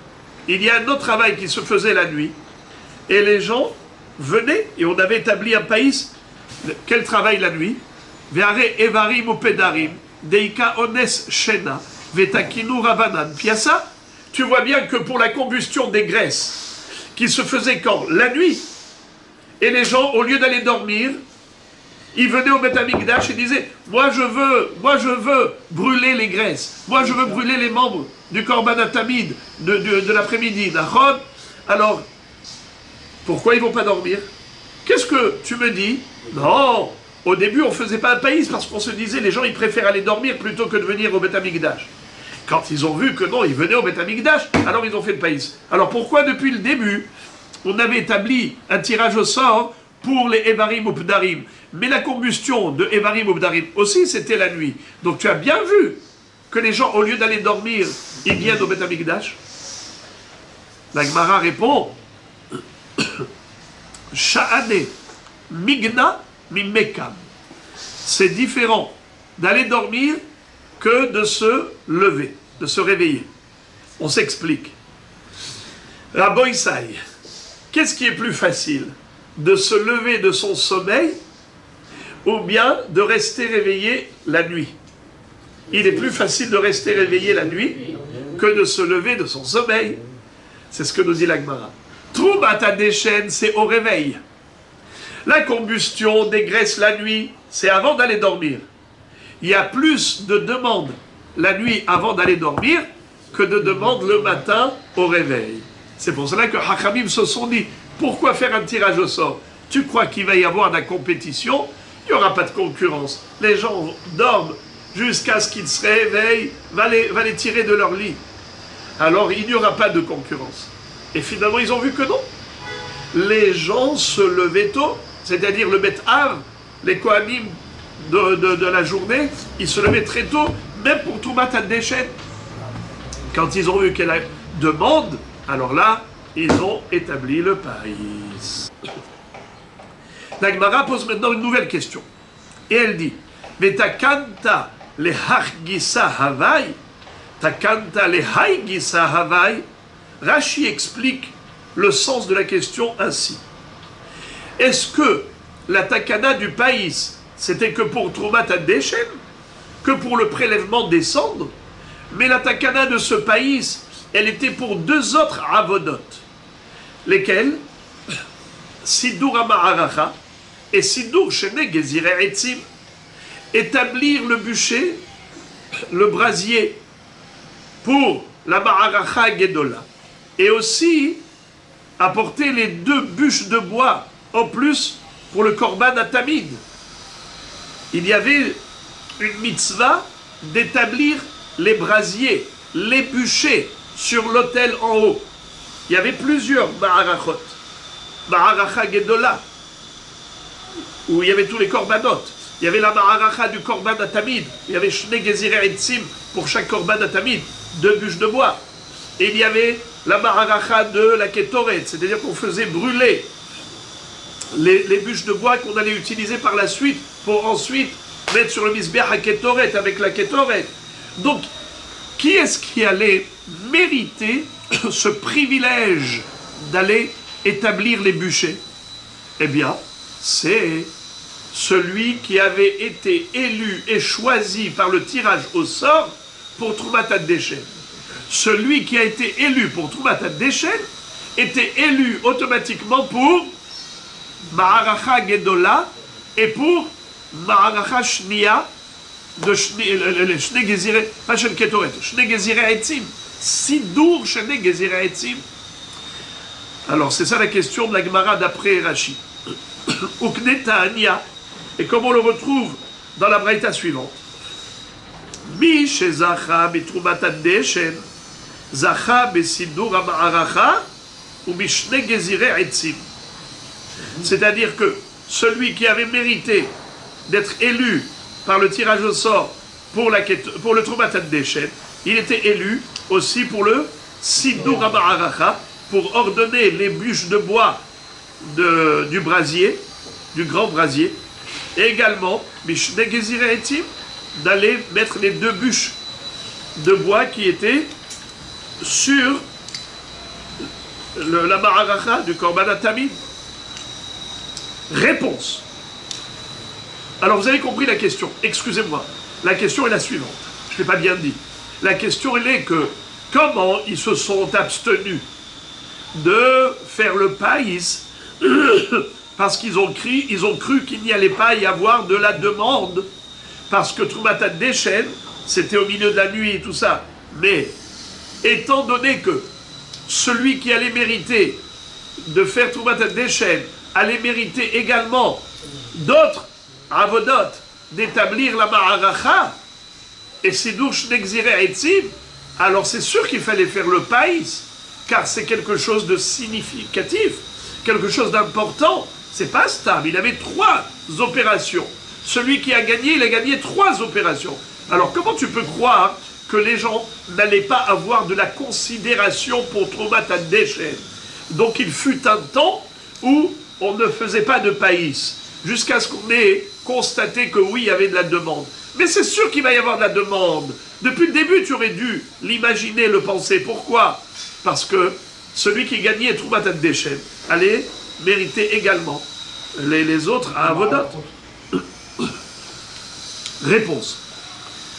il y a un autre travail qui se faisait la nuit. Et les gens venaient, et on avait établi un pays. Quel travail la nuit? Veare evarim ou pedarim, deika ones shena, vetakinu rabanan. Piasa, tu vois bien que pour la combustion des graisses, qui se faisait quand? La nuit. Et les gens, au lieu d'aller dormir, ils venaient au Beth Amikdash et disaient, moi je veux brûler les graisses, moi je veux brûler les membres du Korban Tamid de l'après-midi, d'Achod. Alors, pourquoi ils ne vont pas dormir? Qu'est-ce que tu me dis? Non, au début on ne faisait pas un pays parce qu'on se disait, les gens ils préfèrent aller dormir plutôt que de venir au Beth Amikdash. Quand ils ont vu que non, ils venaient au Beth Amikdash, alors ils ont fait le pays. Alors pourquoi depuis le début, on avait établi un tirage au sort pour les Evarim ou Pdarim? Mais la combustion de Evarim ou Pdarim aussi, c'était la nuit. Donc tu as bien vu que les gens, au lieu d'aller dormir, ils viennent au Beth Amikdash. La Gemara répond, Sha'ane migna mimekam. C'est différent d'aller dormir que de se lever, de se réveiller. On s'explique. Rabbi Isai, qu'est-ce qui est plus facile? De se lever de son sommeil ou bien de rester réveillé la nuit? Il est plus facile de rester réveillé la nuit que de se lever de son sommeil. C'est ce que nous dit la Gemara. Troumat Hadeshen, c'est au réveil. La combustion des graisses la nuit, c'est avant d'aller dormir. Il y a plus de demandes la nuit avant d'aller dormir que de demandes le matin au réveil. C'est pour cela que Hachamim se sont dit, pourquoi faire un tirage au sort? Tu crois qu'il va y avoir de la compétition? Il n'y aura pas de concurrence. Les gens dorment jusqu'à ce qu'ils se réveillent, va les tirer de leur lit. Alors il n'y aura pas de concurrence. Et finalement ils ont vu que non. Les gens se levaient tôt, c'est-à-dire le Beth Av, les Kohanim de la journée, ils se levaient très tôt, même pour Troumat Hadeshen. Quand ils ont vu qu'il y a demande, alors là, ils ont établi le païs. La Gemara pose maintenant une nouvelle question. Et elle dit, mais takanta le hargisa havai, takanta le haigisa havai. Rashi explique le sens de la question ainsi. Est-ce que la takana du païs, c'était que pour Troumat Hadeshen, que pour le prélèvement des cendres? Mais la takana de ce païs, elle était pour deux autres avodot. Lesquels? Sidur Amaharacha et Sidur Shene Gezire Etzim. Établir le bûcher, le brasier, pour la Maharacha Gedola. Et aussi apporter les deux bûches de bois en plus pour le Korban Tamid. Il y avait une mitzvah d'établir les brasiers, les bûchers sur l'autel en haut. Il y avait plusieurs Maharachot. Maharacha Gedola. où il y avait tous les korbanot. Il y avait la ma'aracha du korban atamid. Il y avait shne gezirei etzim pour chaque korban atamid, 2 bûches de bois. Et il y avait la ma'aracha de la ketoret, c'est-à-dire qu'on faisait brûler les bûches de bois qu'on allait utiliser par la suite pour ensuite mettre sur le misbeach à ketoret avec la ketoret. Donc, qui est-ce qui allait mériter ce privilège d'aller établir les bûchers? Eh bien, c'est celui qui avait été élu et choisi par le tirage au sort pour Troumat Hadeshen. Celui qui a été élu pour Troumat Hadeshen était élu automatiquement pour Ma'aracha Gedola et pour Ma'aracha Shnia de Shne Gezirei, pas Shen Ketoret, Shne Gezirei Etzim, Sidour Shne Gezirei Etzim. Alors c'est ça la question de la Gemara d'après Rashi. Ukne Ta'ania, et comme on le retrouve dans la braïta suivante. Mi shezacha betrumat hadeshen, zacha besidur ha'ma'aracha ou mishne gezirei etzim. C'est-à-dire que celui qui avait mérité d'être élu par le tirage au sort pour le Troumat Hadeshen, il était élu aussi pour le Sidur HaMa'aracha, pour ordonner les bûches de bois du brasier, du grand brasier, et également, Mishne Gezirei Etzim, d'aller mettre les 2 bûches de bois qui étaient sur la Ma'aracha du Korban HaTamid. Réponse. Alors vous avez compris la question. Excusez-moi. La question est la suivante. Je ne l'ai pas bien dit. La question elle est que comment ils se sont abstenus de faire le païs parce qu'ils ont cru qu'il n'y allait pas y avoir de la demande parce que Troumat Hadeshen c'était au milieu de la nuit et tout ça. Mais étant donné que celui qui allait mériter de faire Troumat Hadeshen allait mériter également d'autres avodot d'établir la ma'aracha et Sidur Shne Gezirei Etzim, alors c'est sûr qu'il fallait faire le païs, car c'est quelque chose de significatif, quelque chose d'important. C'est pas stable, il avait 3 opérations. Celui qui a gagné, il a gagné 3 opérations. Alors comment tu peux croire que les gens n'allaient pas avoir de la considération pour Troumat Hadeshen? Donc il fut un temps où on ne faisait pas de païs, jusqu'à ce qu'on ait constaté que oui, il y avait de la demande. Mais c'est sûr qu'il va y avoir de la demande. Depuis le début, tu aurais dû l'imaginer, le penser. Pourquoi? Parce que celui qui gagnait Troumat Hadeshen allait mériter également les autres à Avodat. Réponse.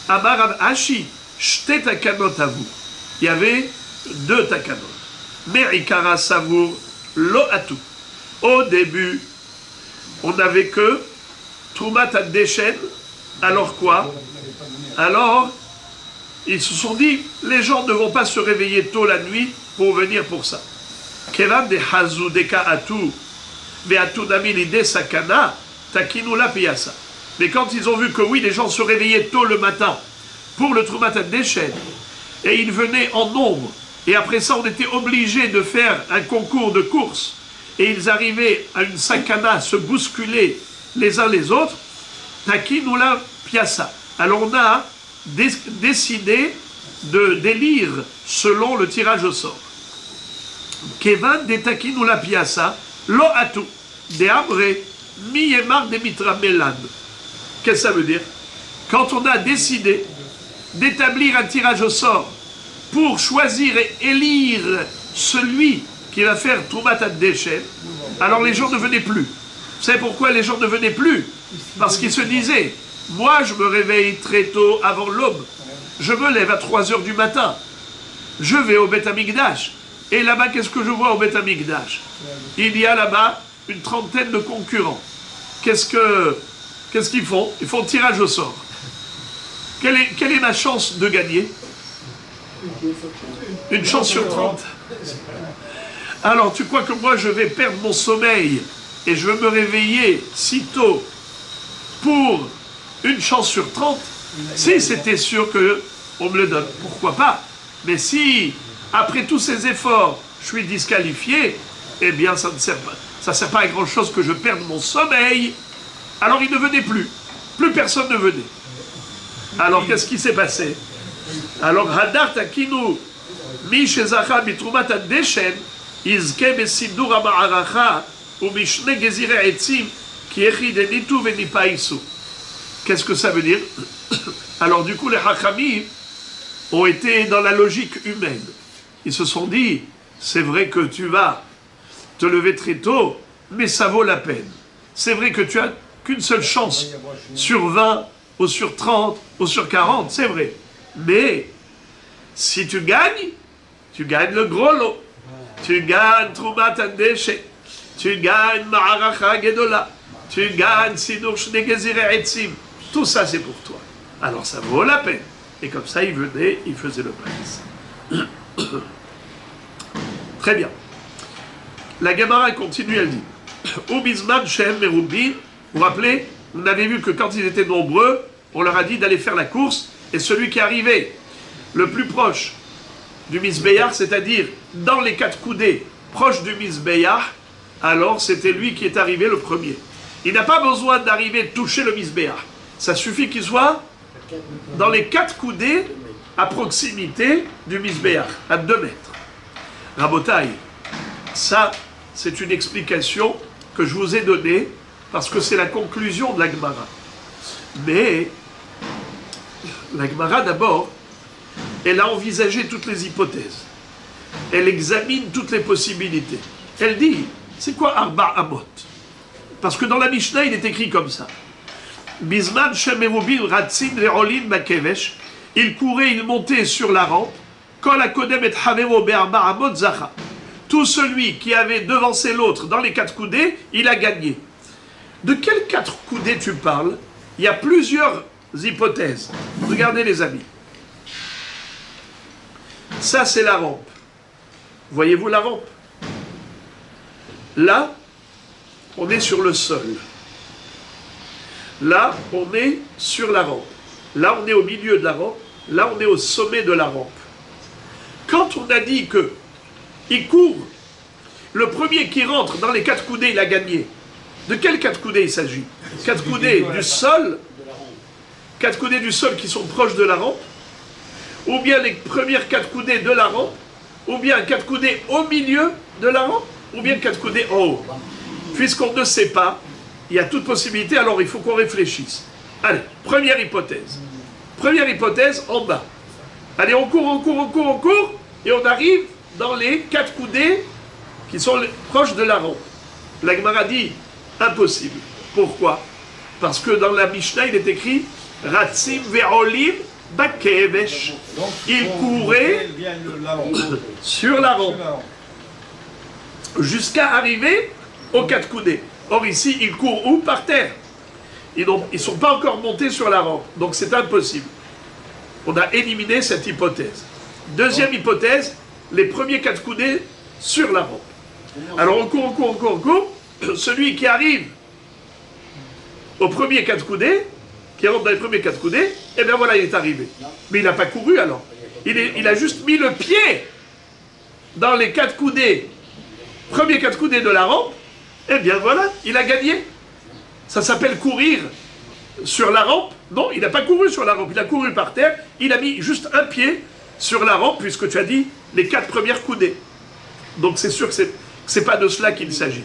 Amar Rav Ashi, shte takanot avu. Il y avait 2 takanot. Me'ikara savour lo atu. Au début, on n'avait que Troumat Hadeshen. Alors quoi? Alors, ils se sont dit, les gens ne vont pas se réveiller tôt la nuit pour venir pour ça. Kevan de hazu deka atu, ve'atu nami l'ide sakana, takinu la piyasa. Mais quand ils ont vu que oui, les gens se réveillaient tôt le matin pour le Troumat Hadeshen, et ils venaient en nombre, et après ça, on était obligé de faire un concours de course, et ils arrivaient à une sakana, se bousculer les uns les autres, Takinula Piasa. Alors on a décidé d'élire selon le tirage au sort. Kevan de Takinula Piasa, Lo Atu, de Abre, Miyemar de Mitra Melad. Qu'est-ce que ça veut dire? Quand on a décidé d'établir un tirage au sort pour choisir et élire celui qui va faire Troumat Hadeshen, alors les gens ne venaient plus. Vous savez pourquoi les gens ne venaient plus? Parce qu'ils se disaient, moi je me réveille très tôt avant l'aube, je me lève à 3h du matin, je vais au Beth Amikdash, et là-bas qu'est-ce que je vois au Beth Amikdash? Il y a là-bas une trentaine de concurrents. Qu'est-ce qu'ils font? Ils font tirage au sort. Quelle est ma chance de gagner? Une chance sur 30. Alors tu crois que moi je vais perdre mon sommeil et je vais me réveiller si tôt pour une chance sur 30? Si c'était sûr qu'on me le donne, pourquoi pas? Mais si, après tous ces efforts, je suis disqualifié, eh bien ça ne sert pas. Ça ne sert pas à grand chose que je perde mon sommeil Alors il ne venait plus. Plus personne ne venait. Alors qu'est-ce qui s'est passé? Alors Hadar Takinu Mi Shezacha Mitrumat Adeshen Izke Besidura Ma'aracha ou Mishne Gezire Etzim Qui Echidenitu Venipaisu. Qu'est-ce que ça veut dire? Alors du coup les Hachamim ont été dans la logique humaine. Ils se sont dit, c'est vrai que tu vas te lever très tôt, mais ça vaut la peine. C'est vrai que tu as qu'une seule chance sur 20 ou sur 30 ou sur 40, c'est vrai. Mais si tu gagnes le gros lot. Tu gagnes Trumat Adeshen, tu gagnes Ma'aracha Gedola, tu gagnes Sidur Shne Gezire Etzim. Tout ça c'est pour toi. Alors ça vaut la peine. Et comme ça, il venait, il faisait le prince. Très bien. La Gemara continue, elle dit Ubizman Shem Merubin. Vous vous rappelez, on avait vu que quand ils étaient nombreux, on leur a dit d'aller faire la course, et celui qui arrivait le plus proche du Misbéach, c'est-à-dire dans les 4 coudées, proche du Misbéach, alors c'était lui qui est arrivé le premier. Il n'a pas besoin d'arriver toucher le Misbéach. Ça suffit qu'il soit dans les 4 coudées à proximité du Misbéach, à 2 mètres. Rabotaï, ça, c'est une explication que je vous ai donnée parce que c'est la conclusion de la Gemara. Mais la Gemara, d'abord, elle a envisagé toutes les hypothèses. Elle examine toutes les possibilités. Elle dit, c'est quoi Arba Amot? Parce que dans la Mishnah, il est écrit comme ça. Bisman Shemerubin Ratzin Ve'olin Bakevesh. Il courait, il montait sur la rampe. Kol Akodem et Havero Be'arba Amot Zacha. Tout celui qui avait devancé l'autre dans les 4 coudées, il a gagné. De quelles 4 coudées tu parles? Il y a plusieurs hypothèses. Regardez les amis. Ça, c'est la rampe. Voyez-vous la rampe? Là, on est sur le sol. Là, on est sur la rampe. Là, on est au milieu de la rampe. Là, on est au sommet de la rampe. Quand on a dit que il court, le premier qui rentre dans les 4 coudées, il a gagné. De quelles 4 coudées il s'agit? 4 coudées du sol, 4 coudées du sol qui sont proches de la rampe, ou bien les premières 4 coudées de la rampe, ou bien 4 coudées au milieu de la rampe, ou bien 4 coudées en haut. Puisqu'on ne sait pas, il y a toute possibilité, alors il faut qu'on réfléchisse. Allez, première hypothèse. Première hypothèse, en bas. Allez, on court, et on arrive dans les 4 coudées qui sont proches de la rampe. La Gemara dit, impossible. Pourquoi? Parce que dans la Mishnah, il est écrit Ratzim ve'olim bakevesh. Il courait sur la rampe jusqu'à arriver aux 4 coudées. Or ici, ils courent où? Par terre. Ils ne sont pas encore montés sur la rampe. Donc c'est impossible. On a éliminé cette hypothèse. Deuxième hypothèse, les premiers 4 coudées sur la rampe. Alors on court. Celui qui arrive au premier 4 coudées, qui rentre dans les premiers 4 coudées, et bien voilà, il est arrivé. Mais il n'a pas couru alors. Il a juste mis le pied dans les 4 coudées, premiers 4 coudées de la rampe, et bien voilà, il a gagné. Ça s'appelle courir sur la rampe. Non, il n'a pas couru sur la rampe, il a couru par terre, il a mis juste un pied sur la rampe, puisque tu as dit les 4 premières coudées. Donc c'est sûr que c'est pas de cela qu'il s'agit.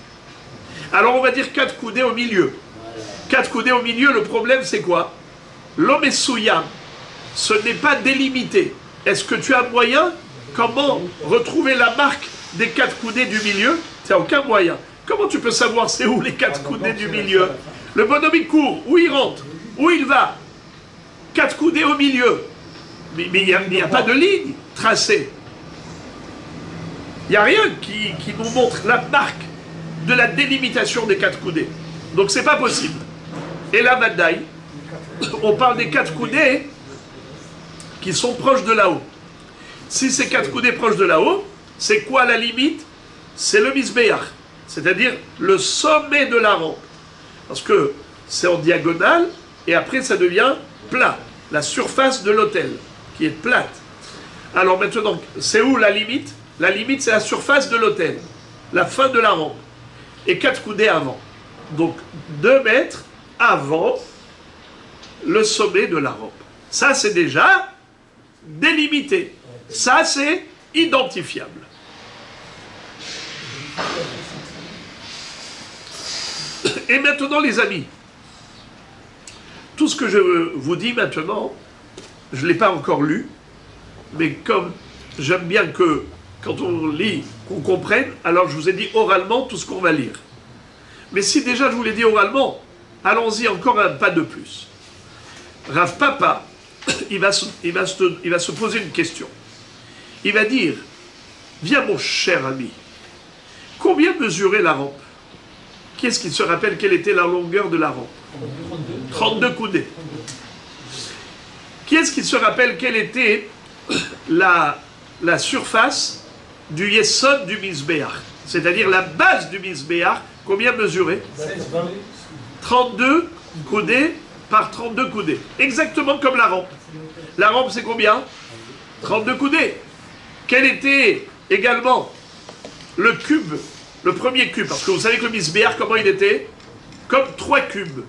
Alors on va dire 4 coudées au milieu. 4 coudées au milieu, le problème c'est quoi? L'homme est souyam. Ce n'est pas délimité. Est-ce que tu as moyen? Comment retrouver la marque des 4 coudées du milieu? Tu n'as aucun moyen. Comment tu peux savoir c'est où les 4 coudées du milieu? Le bonhomme il court, où il rentre, où il va? 4 coudées au milieu. Mais il n'y a pas de ligne tracée. Il n'y a rien qui nous montre la marque de la délimitation des 4 coudées. Donc c'est pas possible. Et là, Madaï, on parle des 4 coudées qui sont proches de là-haut. Si ces 4 coudées proches de là-haut, c'est quoi la limite? C'est le Misbéach, c'est-à-dire le sommet de la rampe. Parce que c'est en diagonale, et après ça devient plat. La surface de l'autel, qui est plate. Alors maintenant, c'est où la limite? La limite, c'est la surface de l'autel, la fin de la rampe, et 4 coudées avant. Donc 2 mètres avant le sommet de la rampe. Ça, c'est déjà délimité. Ça, c'est identifiable. Et maintenant, les amis, tout ce que je vous dis maintenant, je ne l'ai pas encore lu, mais comme j'aime bien que, quand on lit, qu'on comprenne, alors je vous ai dit oralement tout ce qu'on va lire. Mais si déjà je vous l'ai dit oralement, allons-y encore un pas de plus. Rav Papa, il va se poser une question. Il va dire, viens mon cher ami, combien mesurait la rampe? Qui est-ce qui se rappelle quelle était la longueur de la rampe? 32 coudées. Qui est-ce qui se rappelle quelle était la surface du Yesod du Mizbeach? C'est-à-dire la base du Mizbeach, combien mesurait? 32 coudées par 32 coudées. Exactement comme la rampe. La rampe, c'est combien? 32 coudées. Quel était également le cube, le premier cube? Parce que vous savez que le Mizbeach, comment il était? Comme 3 cubes.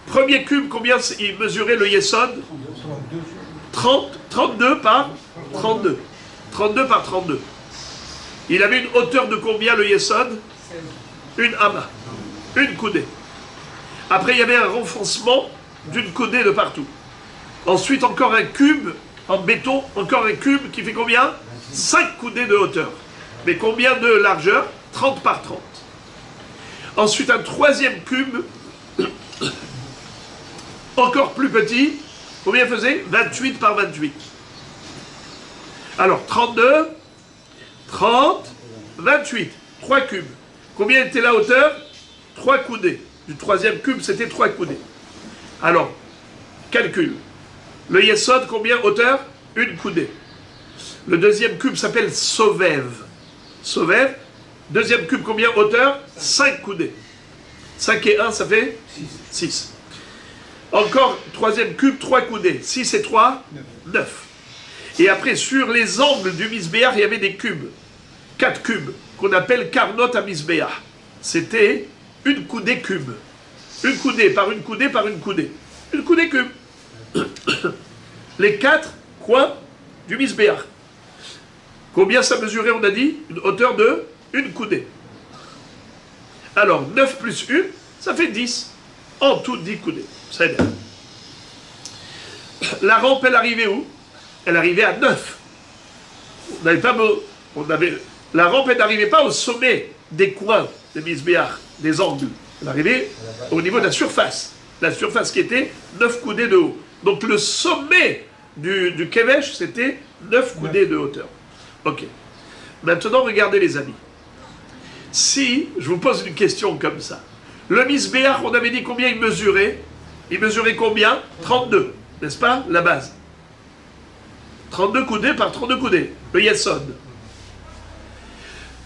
Premier cube, combien il mesurait le Yesod? 32 par 32. 32 par 32. Il avait une hauteur de combien le Yesod? Une ama. Une coudée. Après, il y avait un renfoncement d'une coudée de partout. Ensuite, encore un cube en béton, encore un cube qui fait combien? 5 coudées de hauteur. Mais combien de largeur? 30 par 30. Ensuite, un troisième cube, encore plus petit. Combien faisait? 28 par 28. Alors, 32, 30, 28. 3 cubes. Combien était la hauteur? 3 coudées. Du troisième cube, c'était 3 coudées. Alors, calcul. Le Yesod, combien hauteur? Une coudée. Le deuxième cube s'appelle Sovev. Sovev. Deuxième cube, combien hauteur? 5 coudées. 5 et 1, ça fait 6. Encore, troisième cube, 3 coudées. 6 et 3, 9. Et après, sur les angles du Mizbeach, il y avait des cubes. 4 cubes, qu'on appelle Karnot à Mizbeach. C'était une coudée cube. Une coudée par une coudée par une coudée. Une coudée cube. Les 4 coins du Mizbeach. Combien ça mesurait, on a dit? Une hauteur de une coudée. Alors, 9 plus 1, ça fait 10. En tout, 10 coudées. C'est bien. La rampe, elle arrivait où? Elle arrivait à 9. La rampe, elle n'arrivait pas au sommet des coins des Mizbeach, des angles. Elle arrivait au niveau de la surface. La surface qui était 9 coudées de haut. Donc le sommet du Kevesh, c'était 9 coudées de hauteur. Ok. Maintenant, regardez les amis. Si, je vous pose une question comme ça. Le Mizbeach, on avait dit combien il mesurait? Il mesurait combien? 32, n'est-ce pas? La base. 32 coudées par 32 coudées. Le Yesod.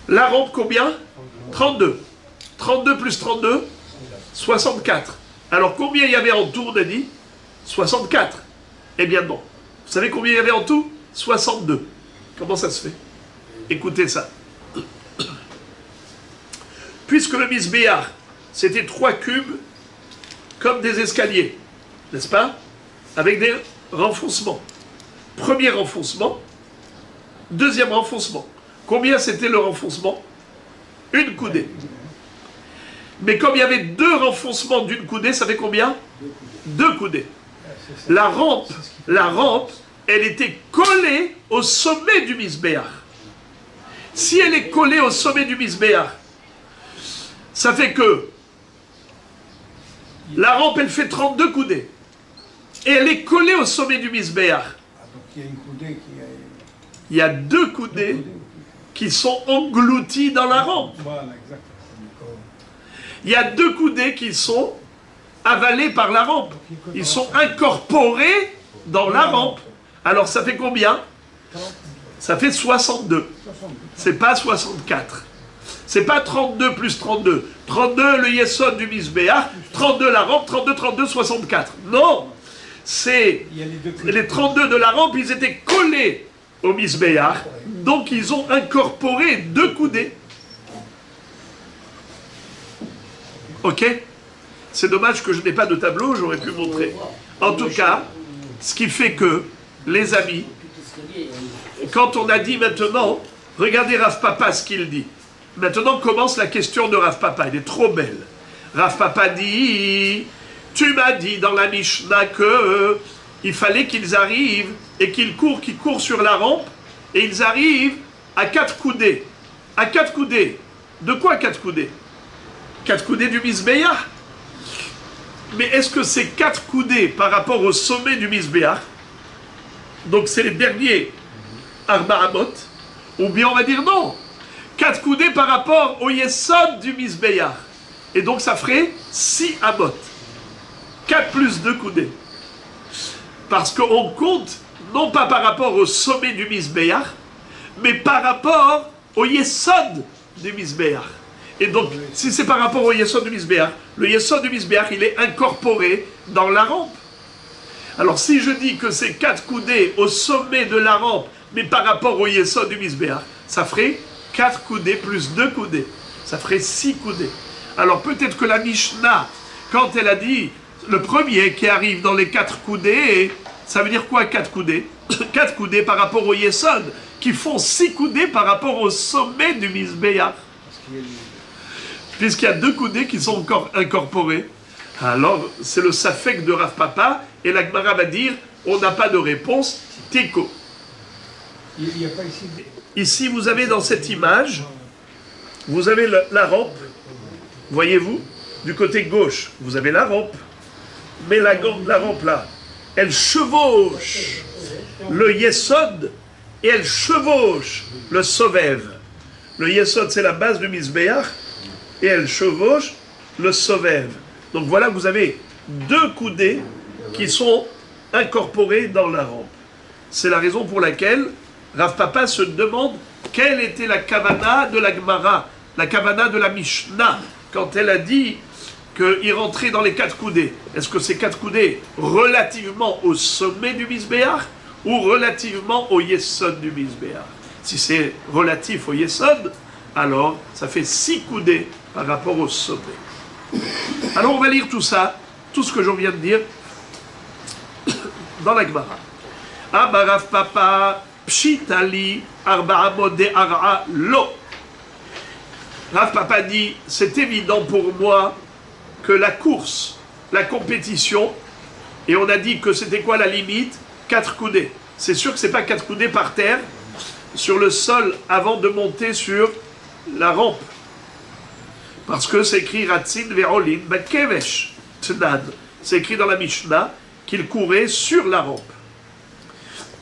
La rampe, combien? 32. 32 plus 32, 64. Alors, combien il y avait en tout, on a dit? 64. Eh bien, non. Vous savez combien il y avait en tout? 62. Comment ça se fait? Écoutez ça. Puisque le Mizbeach, c'était 3 cubes comme des escaliers, n'est-ce pas? Avec des renfoncements. Premier renfoncement, deuxième renfoncement. Combien c'était le renfoncement? Une coudée. Mais comme il y avait 2 renfoncements d'une coudée, ça fait combien? 2 coudées. La rampe, elle était collée au sommet du Mizbeach. Si elle est collée au sommet du Mizbeach, ça fait que la rampe, elle fait 32 coudées. Et elle est collée au sommet du Mizbeach. Il y a 2 coudées qui sont englouties dans la rampe. Il y a 2 coudées qui sont avalées par la rampe. Ils sont incorporés dans la rampe. Alors ça fait combien? Ça fait 62. C'est pas 64. C'est pas 32 plus 32. 32 le Yesod du Mizbeach, 32 la rampe, 32, 32, 64. Non, c'est les 32 de la rampe, ils étaient collés au Mizbeach, donc ils ont incorporé 2 coudées. Ok? C'est dommage que je n'ai pas de tableau, j'aurais pu montrer. En tout cas, ce qui fait que, les amis, quand on a dit maintenant, regardez Rav Papa ce qu'il dit. Maintenant commence la question de Rav Papa, elle est trop belle. Rav Papa dit, tu m'as dit dans la Mishnah que il fallait qu'ils arrivent et qu'ils courent sur la rampe et ils arrivent à 4 coudées. À 4 coudées. De quoi 4 coudées? 4 coudées du Mizbeach. Mais est-ce que c'est 4 coudées par rapport au sommet du Mizbeach? Donc c'est les derniers Arba Amot. Ou bien on va dire non. 4 coudées par rapport au Yesod du Mizbeach. Et donc ça ferait 6 Amot. 4 plus 2 coudées. Parce qu'on compte, non pas par rapport au sommet du Mizbeach, mais par rapport au Yesod du Mizbeach. Et donc, si c'est par rapport au Yesod du Mizbeach, le Yesod du Mizbeach, il est incorporé dans la rampe. Alors, si je dis que c'est 4 coudées au sommet de la rampe, mais par rapport au Yesod du Mizbeach, ça ferait 4 coudées plus 2 coudées. Ça ferait 6 coudées. Alors, peut-être que la Mishnah, quand elle a dit le premier qui arrive dans les 4 coudées, ça veut dire quoi 4 coudées? 4 coudées par rapport au Yesod, qui font 6 coudées par rapport au sommet du Mizbeach. Puisqu'il y a 2 coudées qui sont encore incorporées. Alors, c'est le Safek de Rav Papa, et la Gemara va dire, on n'a pas de réponse, Teko. Il n'y a pas ici. Ici, vous avez dans cette image, vous avez la rampe, voyez-vous, du côté gauche, vous avez la rampe, mais la rampe là, elle chevauche le Yesod, et elle chevauche le Sovev. Le Yesod, c'est la base du Mizbeach, et elle chevauche le Sovev. Donc voilà, vous avez 2 coudées qui sont incorporées dans la rampe. C'est la raison pour laquelle Rav Papa se demande quelle était la kavana de la Gemara, la kavana de la Mishnah, quand elle a dit qu'il rentrait dans les 4 coudées. Est-ce que c'est 4 coudées relativement au sommet du Mizbeach ou relativement au Yesod du Mizbeach? Si c'est relatif au Yesod, alors ça fait 6 coudées par rapport au sommet. Alors on va lire tout ça, tout ce que je viens de dire, dans la Gemara. Abarav Papa, Pshitali, Arba'amod de Ara, Lo. Rav Papa dit, c'est évident pour moi que la course, la compétition, et on a dit que c'était quoi la limite? 4 coudées. C'est sûr que ce n'est pas 4 coudées par terre, sur le sol, avant de monter sur la rampe. Parce que c'est écrit Ratzin ve'olin bakevesh tnan. C'est écrit dans la Mishnah qu'il courait sur la rampe.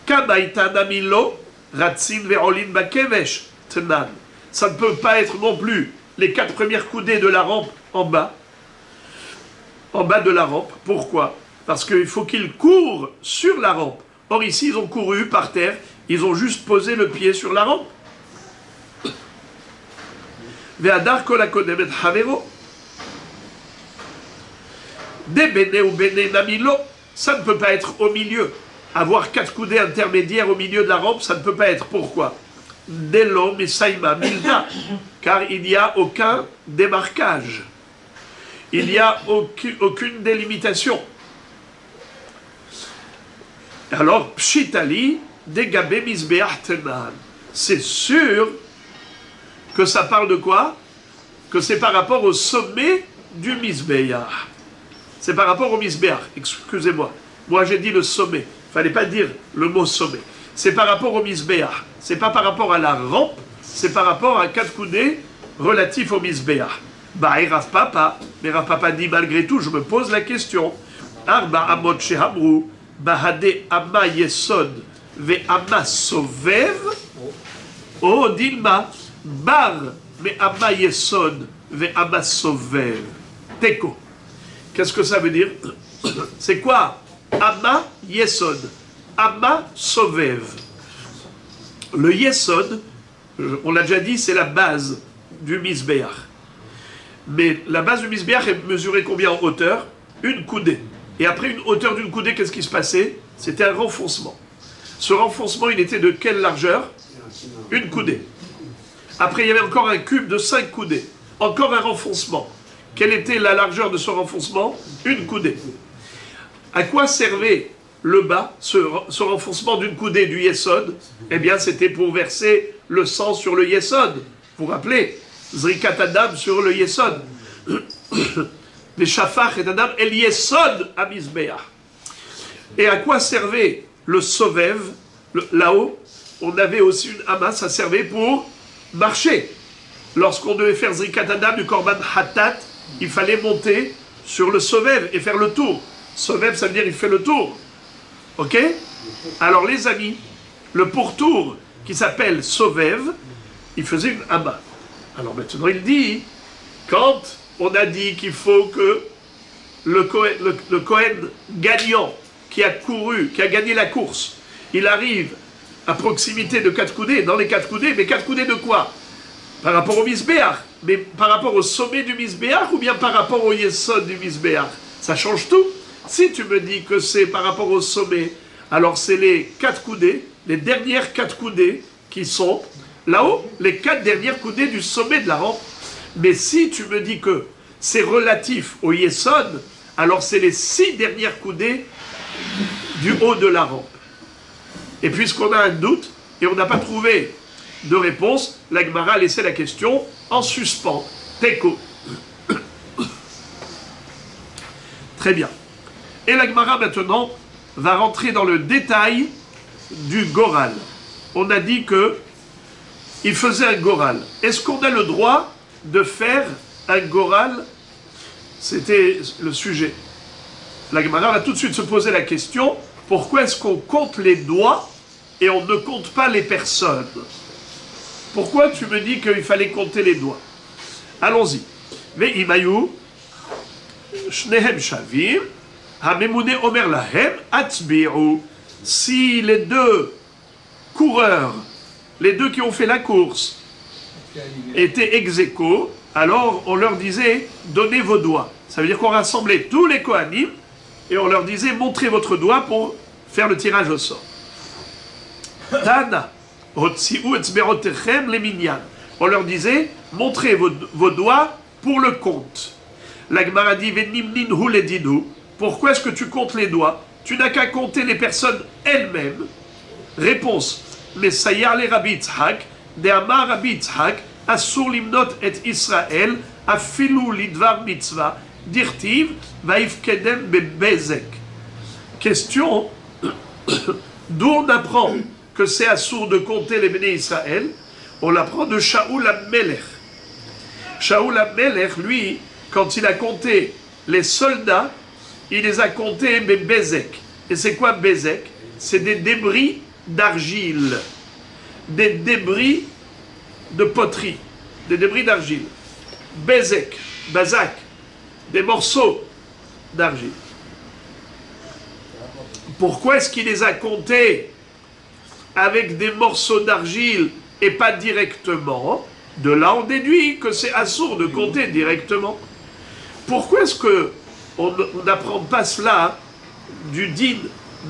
Kamaïtanamilo Ratzin ve'olin bakevesh tnan. Ça ne peut pas être non plus les 4 premières coudées de la rampe en bas de la rampe. Pourquoi? Parce qu'il faut qu'ils courent sur la rampe. Or ici, ils ont couru par terre, ils ont juste posé le pied sur la rampe. Ve'adar kol hakodemet havero. De bene ou bene namilo. Ça ne peut pas être au milieu. Avoir 4 coudées intermédiaires au milieu de la rampe, ça ne peut pas être. Pourquoi? Delo misaima milda. Car il n'y a aucun démarquage. Il n'y a aucune délimitation. Alors, pshitali degabe mizbeach tenan. C'est sûr que ça parle de quoi? Que c'est par rapport au sommet du Mizbeach. C'est par rapport au Mizbeach, excusez-moi. Moi j'ai dit le sommet, il ne fallait pas dire le mot sommet. C'est par rapport au Mizbeach. C'est pas par rapport à la rampe, c'est par rapport à 4 coudées relatifs au Mizbeach. Bah, et Rav Papa, mais Rav Papa dit malgré tout, je me pose la question. Arba amot shehamru, bahade amma yesod, ve amma sovev, oh dilma. Bar me amma yesod ve amma sovev. Teko. Qu'est-ce que ça veut dire? C'est quoi? Amma yesod. Amma sovev. Le yesod, on l'a déjà dit, c'est la base du Mizbeach. Mais la base du Mizbeach est mesurée combien en hauteur? Une coudée. Et après une hauteur d'une coudée, qu'est-ce qui se passait? C'était un renfoncement. Ce renfoncement, il était de quelle largeur? Une coudée. Après, il y avait encore un cube de 5 coudées. Encore un renfoncement. Quelle était la largeur de ce renfoncement? Une coudée. À quoi servait le bas, ce renfoncement d'une coudée du yesod? Eh bien, c'était pour verser le sang sur le yesod. Vous vous rappelez? Zrikat Adam sur le yesod. Les shafach et Adam el yesod à Mizbeach. Et à quoi servait le sovev? Là-haut, on avait aussi une hama, ça servait pour marcher. Lorsqu'on devait faire Zrikat Adam du Korban Hatat, il fallait monter sur le sovev et faire le tour. Sovev, ça veut dire il fait le tour. Ok? Alors les amis, le pourtour qui s'appelle sovev, il faisait une hama. Alors maintenant il dit, quand on a dit qu'il faut que le Kohen gagnant, qui a couru, qui a gagné la course, il arrive à proximité de 4 coudées, dans les 4 coudées, mais 4 coudées de quoi? Par rapport au Mizbeach, mais par rapport au sommet du Mizbeach ou bien par rapport au Yesod du Mizbeach? Ça change tout. Si tu me dis que c'est par rapport au sommet, alors c'est les 4 coudées, les dernières 4 coudées qui sont là-haut, les 4 dernières coudées du sommet de la rampe. Mais si tu me dis que c'est relatif au Yesod, alors c'est les 6 dernières coudées du haut de la rampe. Et puisqu'on a un doute, et on n'a pas trouvé de réponse, la Gemara a laissé la question en suspens. Teko. Très bien. Et la Gemara maintenant va rentrer dans le détail du Goral. On a dit que il faisait un Goral. Est-ce qu'on a le droit de faire un Goral? C'était le sujet. La Gemara va tout de suite se poser la question, pourquoi est-ce qu'on compte les doigts et on ne compte pas les personnes? Pourquoi tu me dis qu'il fallait compter les doigts? Allons-y. Ve'imayu, shnehem shavim, hamemune omer lahem, atzbi'u. Si les deux coureurs, les deux qui ont fait la course, étaient ex aequo, alors on leur disait, donnez vos doigts. Ça veut dire qu'on rassemblait tous les Kohanim et on leur disait, montrez votre doigt pour faire le tirage au sort. Tana. On leur disait, montrez vos doigts pour le compte. La Gemara dit, pourquoi est-ce que tu comptes les doigts? Tu n'as qu'à compter les personnes elles-mêmes. Réponse, mais Sayar le Rabbi Yitzhak, de Amar Rabbi Yitzhak, Asur limnot et Israël, afilu lidvar mitzvah, dirtiv, vaifkedem bebezek. Question, d'où on apprend que c'est assourd de compter les béné Israël? On l'apprend de Shaoul HaMelech. Shaoul HaMelech, lui, quand il a compté les soldats, il les a comptés Bezek. Et c'est quoi Bezek? C'est des débris d'argile, des débris de poterie, des débris d'argile. Bezek, Bazak, des morceaux d'argile. Pourquoi est-ce qu'il les a comptés avec des morceaux d'argile et pas directement? De là on déduit que c'est assourd de compter directement. Pourquoi est-ce que on n'apprend pas cela du din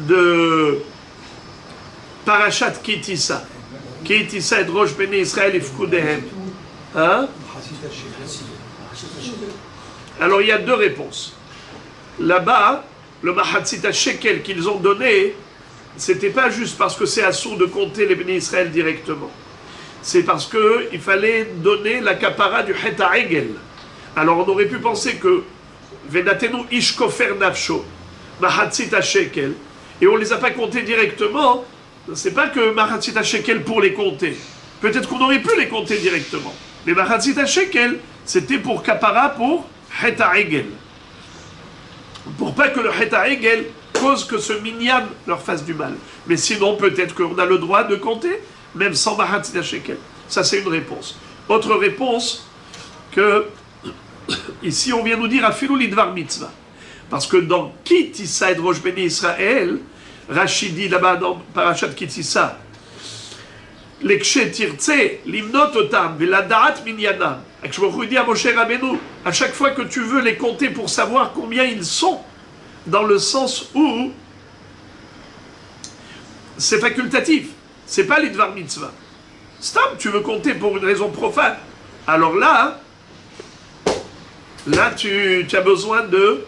de Parashat Kitissa? Kitissa et Rosh Bnei Israël et Fkudehem. Hein? Alors il y a deux réponses. Là-bas, le Mahatzit Shekel qu'ils ont donné, c'était pas juste parce que c'est assourd de compter les bénis Israël directement. C'est parce qu'il fallait donner la kapara du Het HaEgel. Alors on aurait pu penser que Venatenu Ishkofer Nafsho, Mahatzit Shekel, et on ne les a pas comptés directement. C'est pas que Mahatzit Shekel pour les compter. Peut-être qu'on aurait pu les compter directement. Mais Mahatzit Shekel, c'était pour kapara pour Het HaEgel. Pour pas que le Het HaEgel cause que ce minyan leur fasse du mal. Mais sinon, peut-être qu'on a le droit de compter, même sans Mahatzit Shekel. Ça, c'est une réponse. Autre réponse, que ici, on vient nous dire Afilu lidvar mitzvah. Parce que dans Kitissa et Rosh Bnei Israël, Rachid dit là-bas dans Parashat Kitissa, Lekshe tirtse, limnot otam, veladaat minyanam. Je dis à Moshe Rabbeinu, à chaque fois que tu veux les compter pour savoir combien ils sont, dans le sens où c'est facultatif, c'est pas l'idvar mitzvah. Stam, tu veux compter pour une raison profane. Alors là, là tu as besoin de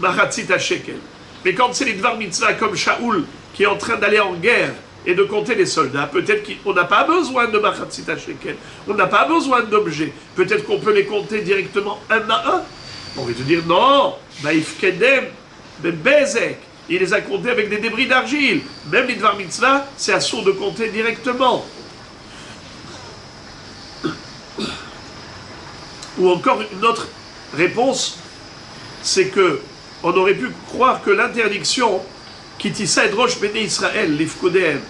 Machatzit HaShekel. Mais quand c'est les Dvar Mitzvah comme Shaoul qui est en train d'aller en guerre et de compter les soldats, peut-être qu'on n'a pas besoin de Machatzit HaShekel, on n'a pas besoin d'objets, peut-être qu'on peut les compter directement un à un. On va te dire non, Baïf Kedem, Bezek, il les a comptés avec des débris d'argile. Même les Dvar Mitzvah, c'est assourd de compter directement. Ou encore une autre réponse, c'est que on aurait pu croire que l'interdiction Kitissa et Rosh Béné Israël, l'Ifkodem,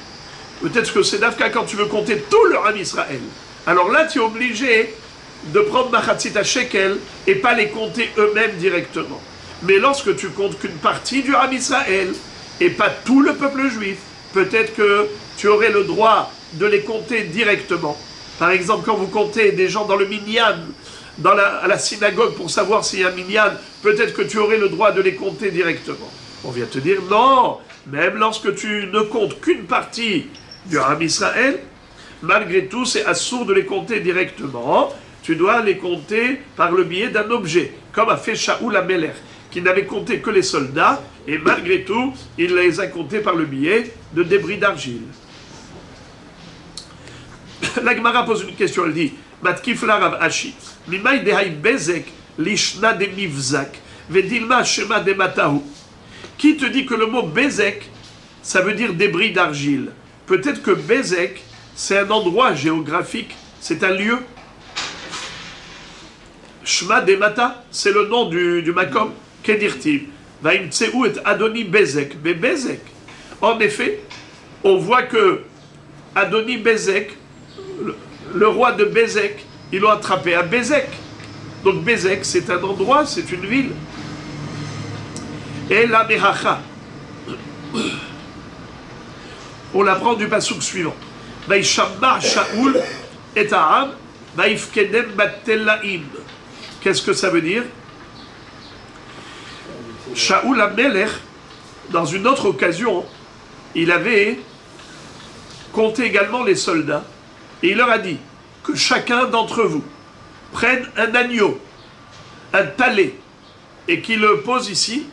peut-être que c'est d'Afka quand tu veux compter tout le Ham Israël. Alors là, tu es obligé de prendre Machatzit HaShekel et pas les compter eux-mêmes directement. Mais lorsque tu comptes qu'une partie du Ham Israël et pas tout le peuple juif, peut-être que tu aurais le droit de les compter directement. Par exemple, quand vous comptez des gens dans le minyan, à la synagogue pour savoir s'il y a un minyan, peut-être que tu aurais le droit de les compter directement. On vient te dire non, même lorsque tu ne comptes qu'une partie du Ham Israël, malgré tout, c'est assourd de les compter directement. Tu dois les compter par le biais d'un objet, comme a fait Shaoul HaMelech, qui n'avait compté que les soldats, et malgré tout, il les a comptés par le biais de débris d'argile. La Gemara pose une question, elle dit Matkif la Rav Ashi, Mimai dehaï bezek lishna de mivzak, vedilma shema de matahu. Qui te dit que le mot bezek, ça veut dire débris d'argile? Peut-être que bezek, c'est un endroit géographique, c'est un lieu. Shema de mata, c'est le nom du makom. Kedirtiv, vaimtseu et Adoni bezek, mais bezek. En effet, on voit que Adoni Bezek, le roi de Bezek, ils l'ont attrapé à Bezek. Donc Bezek, c'est un endroit, c'est une ville. Et la Mehacha, on l'apprend du passouk suivant. Vaïshamma Shaoul et Aham, vaïfkedem batelaim. Qu'est-ce que ça veut dire? Shaoul HaMelech, dans une autre occasion, il avait compté également les soldats, et il leur a dit que chacun d'entre vous prenne un agneau, un talet, et qu'il le pose ici,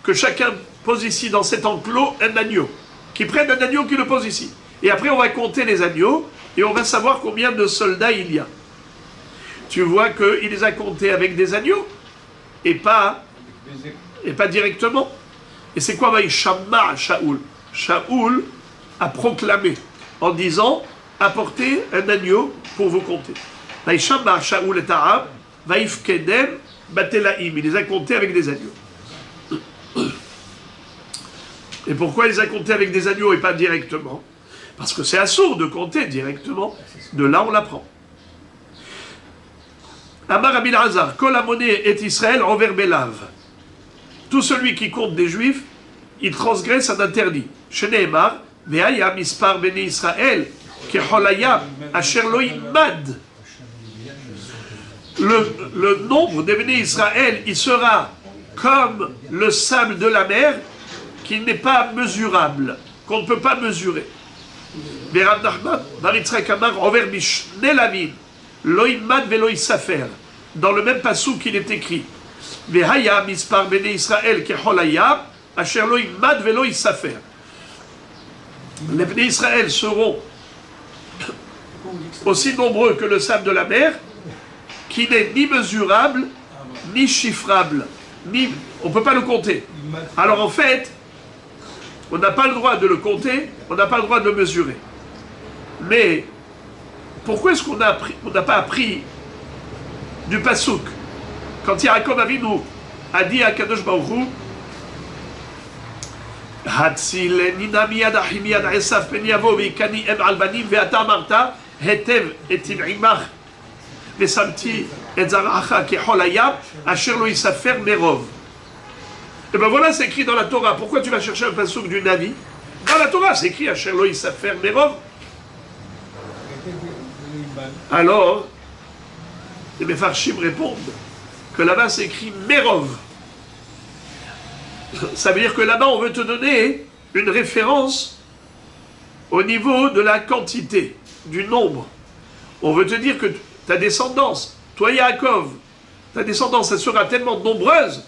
que chacun pose ici dans cet enclos un agneau, qu'il prenne un agneau, qu'il le pose ici. Et après on va compter les agneaux, et on va savoir combien de soldats il y a. Tu vois qu'il les a comptés avec des agneaux, et pas directement. Et c'est quoi Vaïshamma Shaoul? Shaoul a proclamé en disant apportez un agneau pour vous compter. Vaïshamma Shaoul et Aham, Vaïfkedem Batelaim. Il les a comptés avec des agneaux. Et pourquoi il les a comptés avec des agneaux et pas directement? Parce que c'est assourd de compter directement. De là on l'apprend. Amar Rabbi Elazar, Kol Hamoneh et Israël envers Belav. Tout celui qui compte des Juifs, il transgresse un interdit. Sheneemar, Ve'aya mispar bene Israël, keholaya asher lo imad. Le nombre de bene Israël, il sera comme le sable de la mer, qui n'est pas mesurable, qu'on ne peut pas mesurer. Ve'Rav Nachman, Baritzrak Amar, envers Mishne Lavin, lo imad ve'lo isafer. Dans le même passouk qu'il est écrit. Vehaya mispar bene Israël keholaya asher lo imad velo isafer. Les bene Israël seront aussi nombreux que le sable de la mer, qui n'est ni mesurable, ni chiffrable, on ne peut pas le compter. Alors en fait, on n'a pas le droit de le compter, on n'a pas le droit de le mesurer. Mais pourquoi est-ce qu'on n'a pas appris du passouk? Quand Yaakov Avinu a dit à Kadosh Baruch Hu, Hatzileni miyad achim miyad Esav pen yavo veikani em al banim ve'ata amarta hetev etim imach vesamti et zaracha kechol hayam asher lo yisafer merov. Et ben voilà, c'est écrit dans la Torah. Pourquoi tu vas chercher un passouk du Navi? Dans la Torah, c'est écrit asher lo yisafer merov. Alors, les Mefarshim répondent que là-bas c'est écrit Merov. Ça veut dire que là-bas on veut te donner une référence au niveau de la quantité, du nombre. On veut te dire que ta descendance, toi Yaakov, ta descendance, elle sera tellement nombreuse,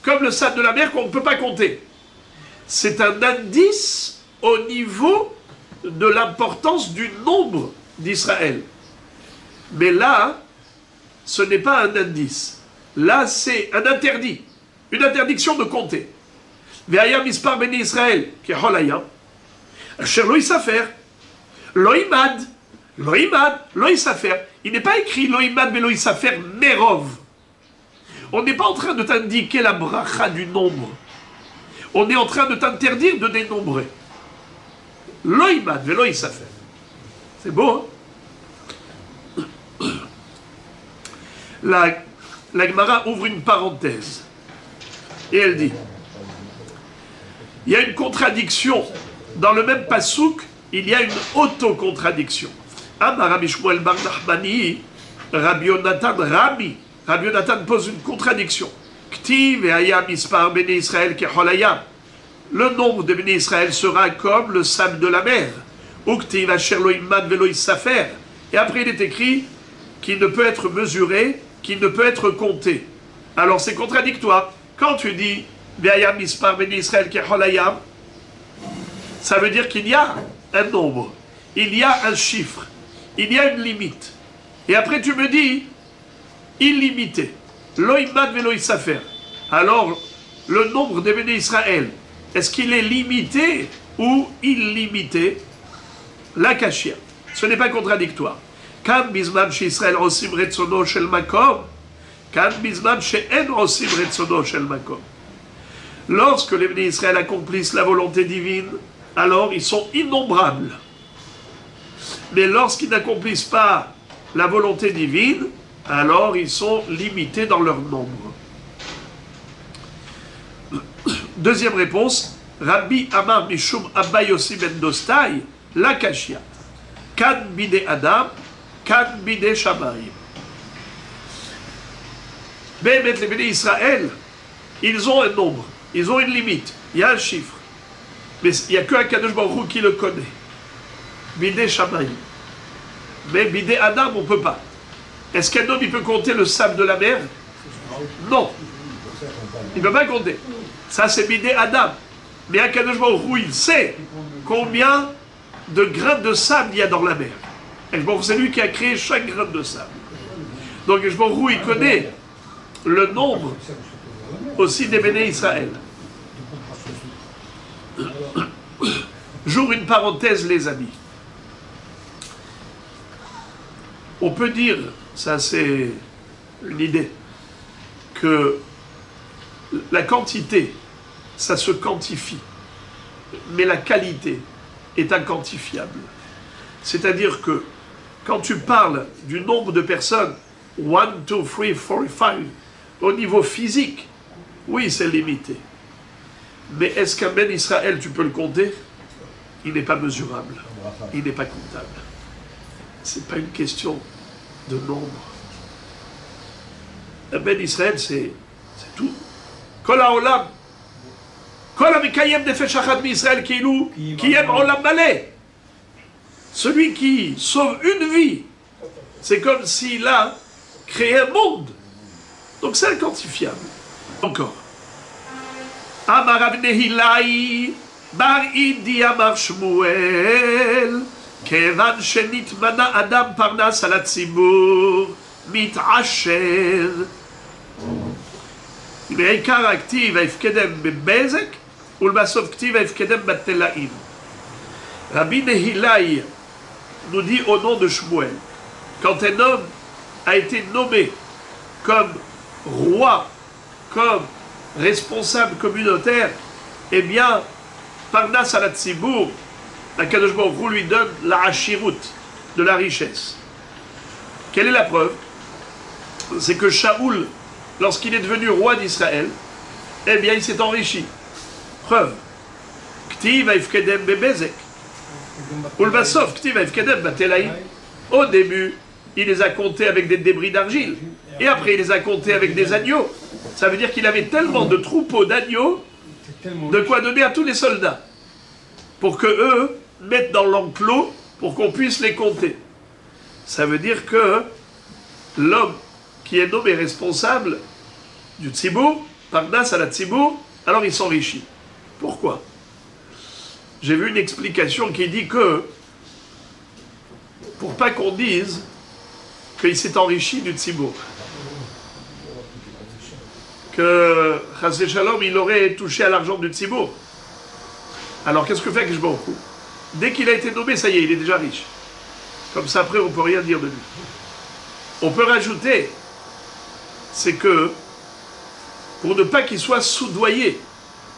comme le sable de la mer qu'on ne peut pas compter. C'est un indice au niveau de l'importance du nombre d'Israël. Mais là, ce n'est pas un indice. Là, c'est un interdit. Une interdiction de compter. Ve'aya mispar beni Israël, ki holaya, asher lo yisafer, lo imad, lo yisafer. Il n'est pas écrit lo imad, mais lo yisafer merov. On n'est pas en train de t'indiquer la bracha du nombre. On est en train de t'interdire de dénombrer. Lo imad, ve lo yisafer. C'est beau, hein? La Gemara ouvre une parenthèse. Et elle dit, il y a une contradiction. Dans le même pasouk, il y a une auto-contradiction. Amar Rabbi Shmuel bar Nachmani, Rabbi Yonatan Rami. Rabbi Yonatan pose une contradiction. Ktiv et Aya mispar bnei Israël kecholayam. Le nombre de bnei Israël sera comme le sable de la mer. Uktiv asher lo imad velo yisafer. Et après il est écrit qu'il ne peut être mesuré, qu'il ne peut être compté. Alors c'est contradictoire. Quand tu dis Ve'aya mispar bnei Israël kecholayam, ça veut dire qu'il y a un nombre, il y a un chiffre, il y a une limite. Et après tu me dis illimité. Lo imad velo yisafer. Alors, le nombre des béné Israël, est-ce qu'il est limité ou illimité? La kashia. Ce n'est pas contradictoire. Kan bizman she Israël osim retzono shel makom, kan bizman she'en osim retzono shel makom. Lorsque les béné Israël accomplissent la volonté divine, alors ils sont innombrables. Mais lorsqu'ils n'accomplissent pas la volonté divine, alors ils sont limités dans leur nombre. Deuxième réponse, Rabbi Amar Mishum Abba Yossi ben Dostai, la Kashia. Kan bide Adam, kan bide Shamayim. Mais les béné Israël, ils ont un nombre, ils ont une limite, il y a un chiffre. Mais il n'y a qu'un Kadosh Baruch Hu qui le connaît. Bidé Shamayim. Mais Bidé Adam, on ne peut pas. Est-ce qu'un homme, il peut compter le sable de la mer? Non. Il ne peut pas compter. Ça, c'est Bidé Adam. Mais un Kadosh Baruch Hu, il sait combien de grains de sable il y a dans la mer. C'est lui qui a créé chaque grain de sable. Donc, Kadosh Baruch Hu, il connaît le nombre aussi des béné Israël. J'ouvre une parenthèse, les amis. On peut dire, ça c'est une idée, que la quantité, ça se quantifie, mais la qualité est inquantifiable. C'est-à-dire que quand tu parles du nombre de personnes, 1, 2, 3, 4, 5, au niveau physique, oui, c'est limité. Mais est-ce qu'un Ben Israël, tu peux le compter? Il n'est pas mesurable. Il n'est pas comptable. Ce n'est pas une question de nombre. Un Ben Israël, c'est tout. Kol haolam. Kol hamikayem nefesh achat mi-Israël kilu kiyem olam maleh. Celui qui sauve une vie, c'est comme s'il a créé un monde. Donc c'est inquantifiable. Encore. Amar Rav Nehilai bar Idi Amar Shmuel kevan shenitmana Adam parnas al hatzibur mit'asher בעיקר הכתיב ההפקדם בבזק ולבסוף כתיב ההפקדם בתלאים. Rabbi Nehilai nous dit au nom de Shmuel, quand un homme a été nommé comme roi, comme responsable communautaire, eh bien, Parnas al Hatzibur, Akadosh Baruch Hu lui donne la hashirut, de la richesse. Quelle est la preuve? C'est que Shaoul, lorsqu'il est devenu roi d'Israël, eh bien, il s'est enrichi. Preuve. Ktiv haifkedem bebezek. Ulbasov, Ktiv haifkedem batelaïm. Au début, il les a comptés avec des débris d'argile. Et après, il les a comptés avec des agneaux. Ça veut dire qu'il avait tellement de troupeaux d'agneaux, de quoi donner à tous les soldats. Pour que eux mettent dans l'enclos, pour qu'on puisse les compter. Ça veut dire que l'homme qui est nommé responsable du Tzibour, Parnas à la Tzibour, alors il s'enrichit. Pourquoi? J'ai vu une explication qui dit que, pour pas qu'on dise qu'il s'est enrichi du Tzibour, que Chasé Shalom, il aurait touché à l'argent du Tzibour. Alors qu'est-ce que fait Akashbaruch Hu? Dès qu'il a été nommé, ça y est, il est déjà riche. Comme ça, après, on ne peut rien dire de lui. On peut rajouter, c'est que, pour ne pas qu'il soit soudoyé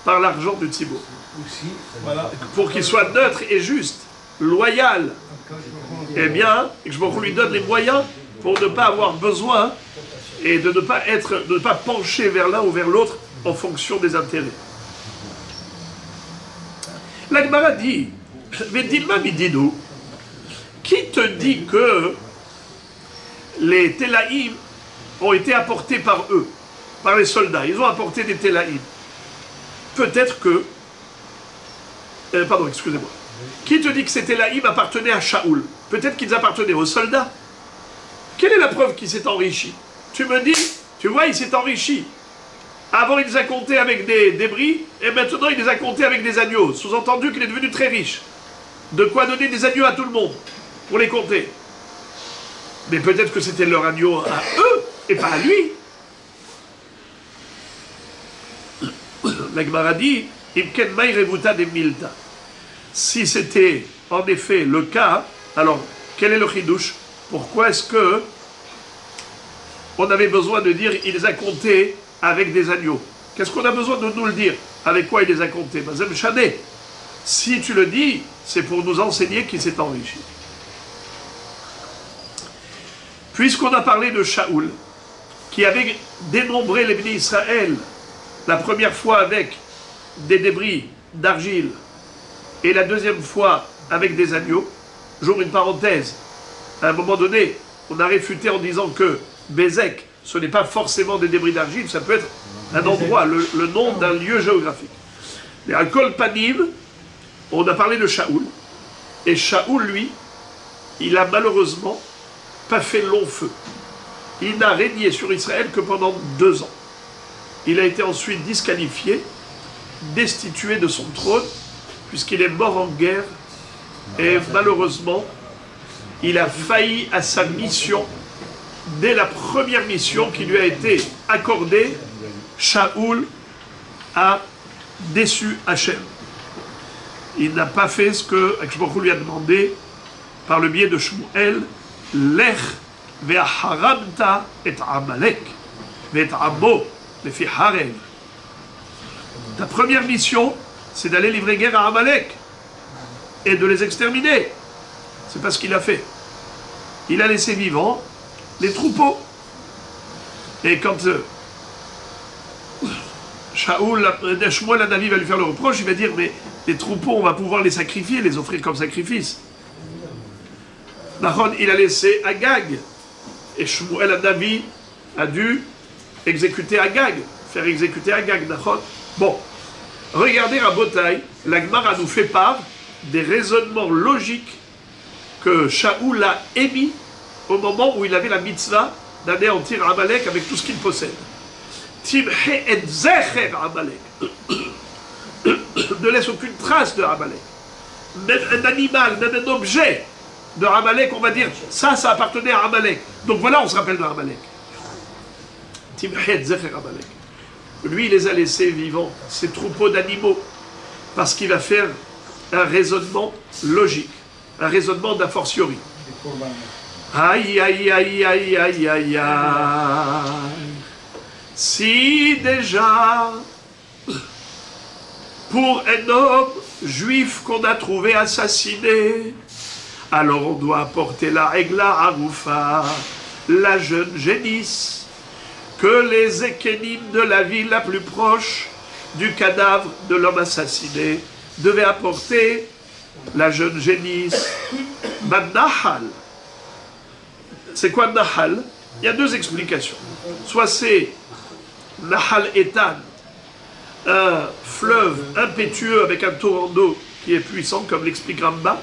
par l'argent du Tzibour, voilà, pour qu'il soit neutre et juste, loyal, eh bien, Akashbaruch Hu lui donne les moyens pour ne pas avoir besoin et de ne pas pencher vers l'un ou vers l'autre en fonction des intérêts. La Gemara dit, Vedilma Midinu, qui te dit que les Télaïm ont été apportés par eux, par les soldats, ils ont apporté des Télaïm. Peut-être que, pardon, excusez-moi, qui te dit que ces Télaïm appartenaient à Shaoul? Peut-être qu'ils appartenaient aux soldats. Quelle est la preuve qu'il s'est enrichi? Tu me dis, tu vois, il s'est enrichi. Avant, il les a comptés avec des débris, et maintenant, il les a comptés avec des agneaux. Sous-entendu qu'il est devenu très riche. De quoi donner des agneaux à tout le monde, pour les compter. Mais peut-être que c'était leur agneau à eux, et pas à lui. La Gemara dit, Imken Maï Revuta de Milta. Si c'était en effet le cas, alors, quel est le chidouche? Pourquoi est-ce que on avait besoin de dire il les a comptés avec des agneaux? Qu'est-ce qu'on a besoin de nous le dire? Avec quoi il les a comptés? Bazem Chané. Si tu le dis, c'est pour nous enseigner qu'il s'est enrichi. Puisqu'on a parlé de Shaoul, qui avait dénombré les bénis Israël la première fois avec des débris d'argile et la deuxième fois avec des agneaux, j'ouvre une parenthèse. À un moment donné, on a réfuté en disant que Bézek, ce n'est pas forcément des débris d'argile, ça peut être un endroit, le nom d'un lieu géographique. Mais à Kol Panim, on a parlé de Shaoul. Et Shaoul, lui, il a malheureusement pas fait long feu. Il n'a régné sur Israël que pendant 2 ans. Il a été ensuite disqualifié, destitué de son trône, puisqu'il est mort en guerre. Et malheureusement, il a failli à sa mission. Dès la première mission qui lui a été accordée, Shaoul a déçu Hachem. Il n'a pas fait ce que Akashbaruch Hu lui a demandé par le biais de Shmuel, Lech ve'aharamta et Amalek ve'et Amo lefi Harev. Ta première mission, c'est d'aller livrer guerre à Amalek et de les exterminer. C'est pas ce qu'il a fait. Il a laissé vivants les troupeaux. Et quand Shmuel Hanavi va lui faire le reproche, il va dire, mais les troupeaux, on va pouvoir les sacrifier, les offrir comme sacrifice. Nahon, il a laissé Agag. Et Shmuel Hanavi a dû exécuter Agag, faire exécuter Agag. Nahon. Bon, regardez Rabotai, la Gemara nous fait part des raisonnements logiques que Shaoul a émis au moment où il avait la mitzvah d'anéantir Amalek avec tout ce qu'il possède. Timhe et zecher Amalek. Ne laisse aucune trace de Amalek. Même un animal, même un objet de Amalek, on va dire, ça appartenait à Amalek. Donc voilà, on se rappelle de Amalek. Timhe et zecher Amalek. Lui, il les a laissés vivants, ces troupeaux d'animaux, parce qu'il va faire un raisonnement logique, un raisonnement d'a fortiori. Aïe, aïe, aïe, aïe, aïe, aïe, aïe. Si déjà, pour un homme juif qu'on a trouvé assassiné, alors on doit apporter la Egla Aroufa, la jeune génisse, que les ékénim de la ville la plus proche du cadavre de l'homme assassiné devaient apporter la jeune génisse. Nahal. C'est quoi Nahal? Il y a 2 explications. Soit c'est Nahal Etan, un fleuve impétueux avec un torrent d'eau qui est puissant, comme l'explique Ramba.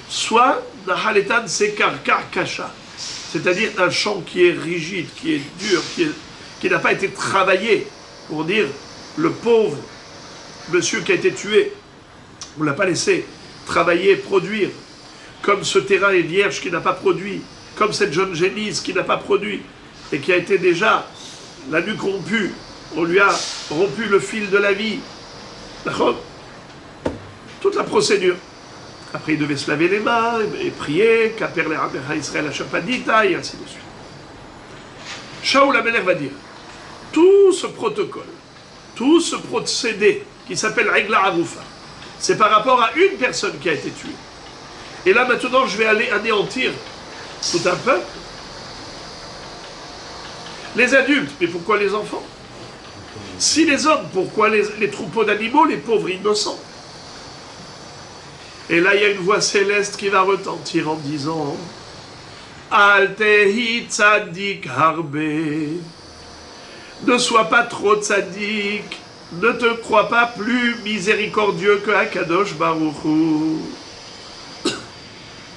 Soit Nahal Etan, c'est Karkar Kasha, c'est-à-dire un champ qui est rigide, qui est dur, qui n'a pas été travaillé, pour dire le pauvre monsieur qui a été tué, on ne l'a pas laissé travailler, produire, comme ce terrain est vierge qui n'a pas produit, comme cette jeune génisse qui n'a pas produit, et qui a été déjà la nuque rompue, on lui a rompu le fil de la vie. D'accord ? Toute la procédure. Après, il devait se laver les mains et prier, Kaper le Rabecha Israël Hachapadita, et ainsi de suite. Shaoul Amelech va dire, tout ce protocole, tout ce procédé qui s'appelle Regla Arufa, c'est par rapport à une personne qui a été tuée. Et là, maintenant, je vais aller anéantir tout un peuple. Les adultes, mais pourquoi les enfants? Si les hommes, pourquoi les troupeaux d'animaux, les pauvres innocents? Et là, il y a une voix céleste qui va retentir en disant Al tehi tzadik harbe. Ne sois pas trop tzadik, ne te crois pas plus miséricordieux que Akadosh Baruch Hu.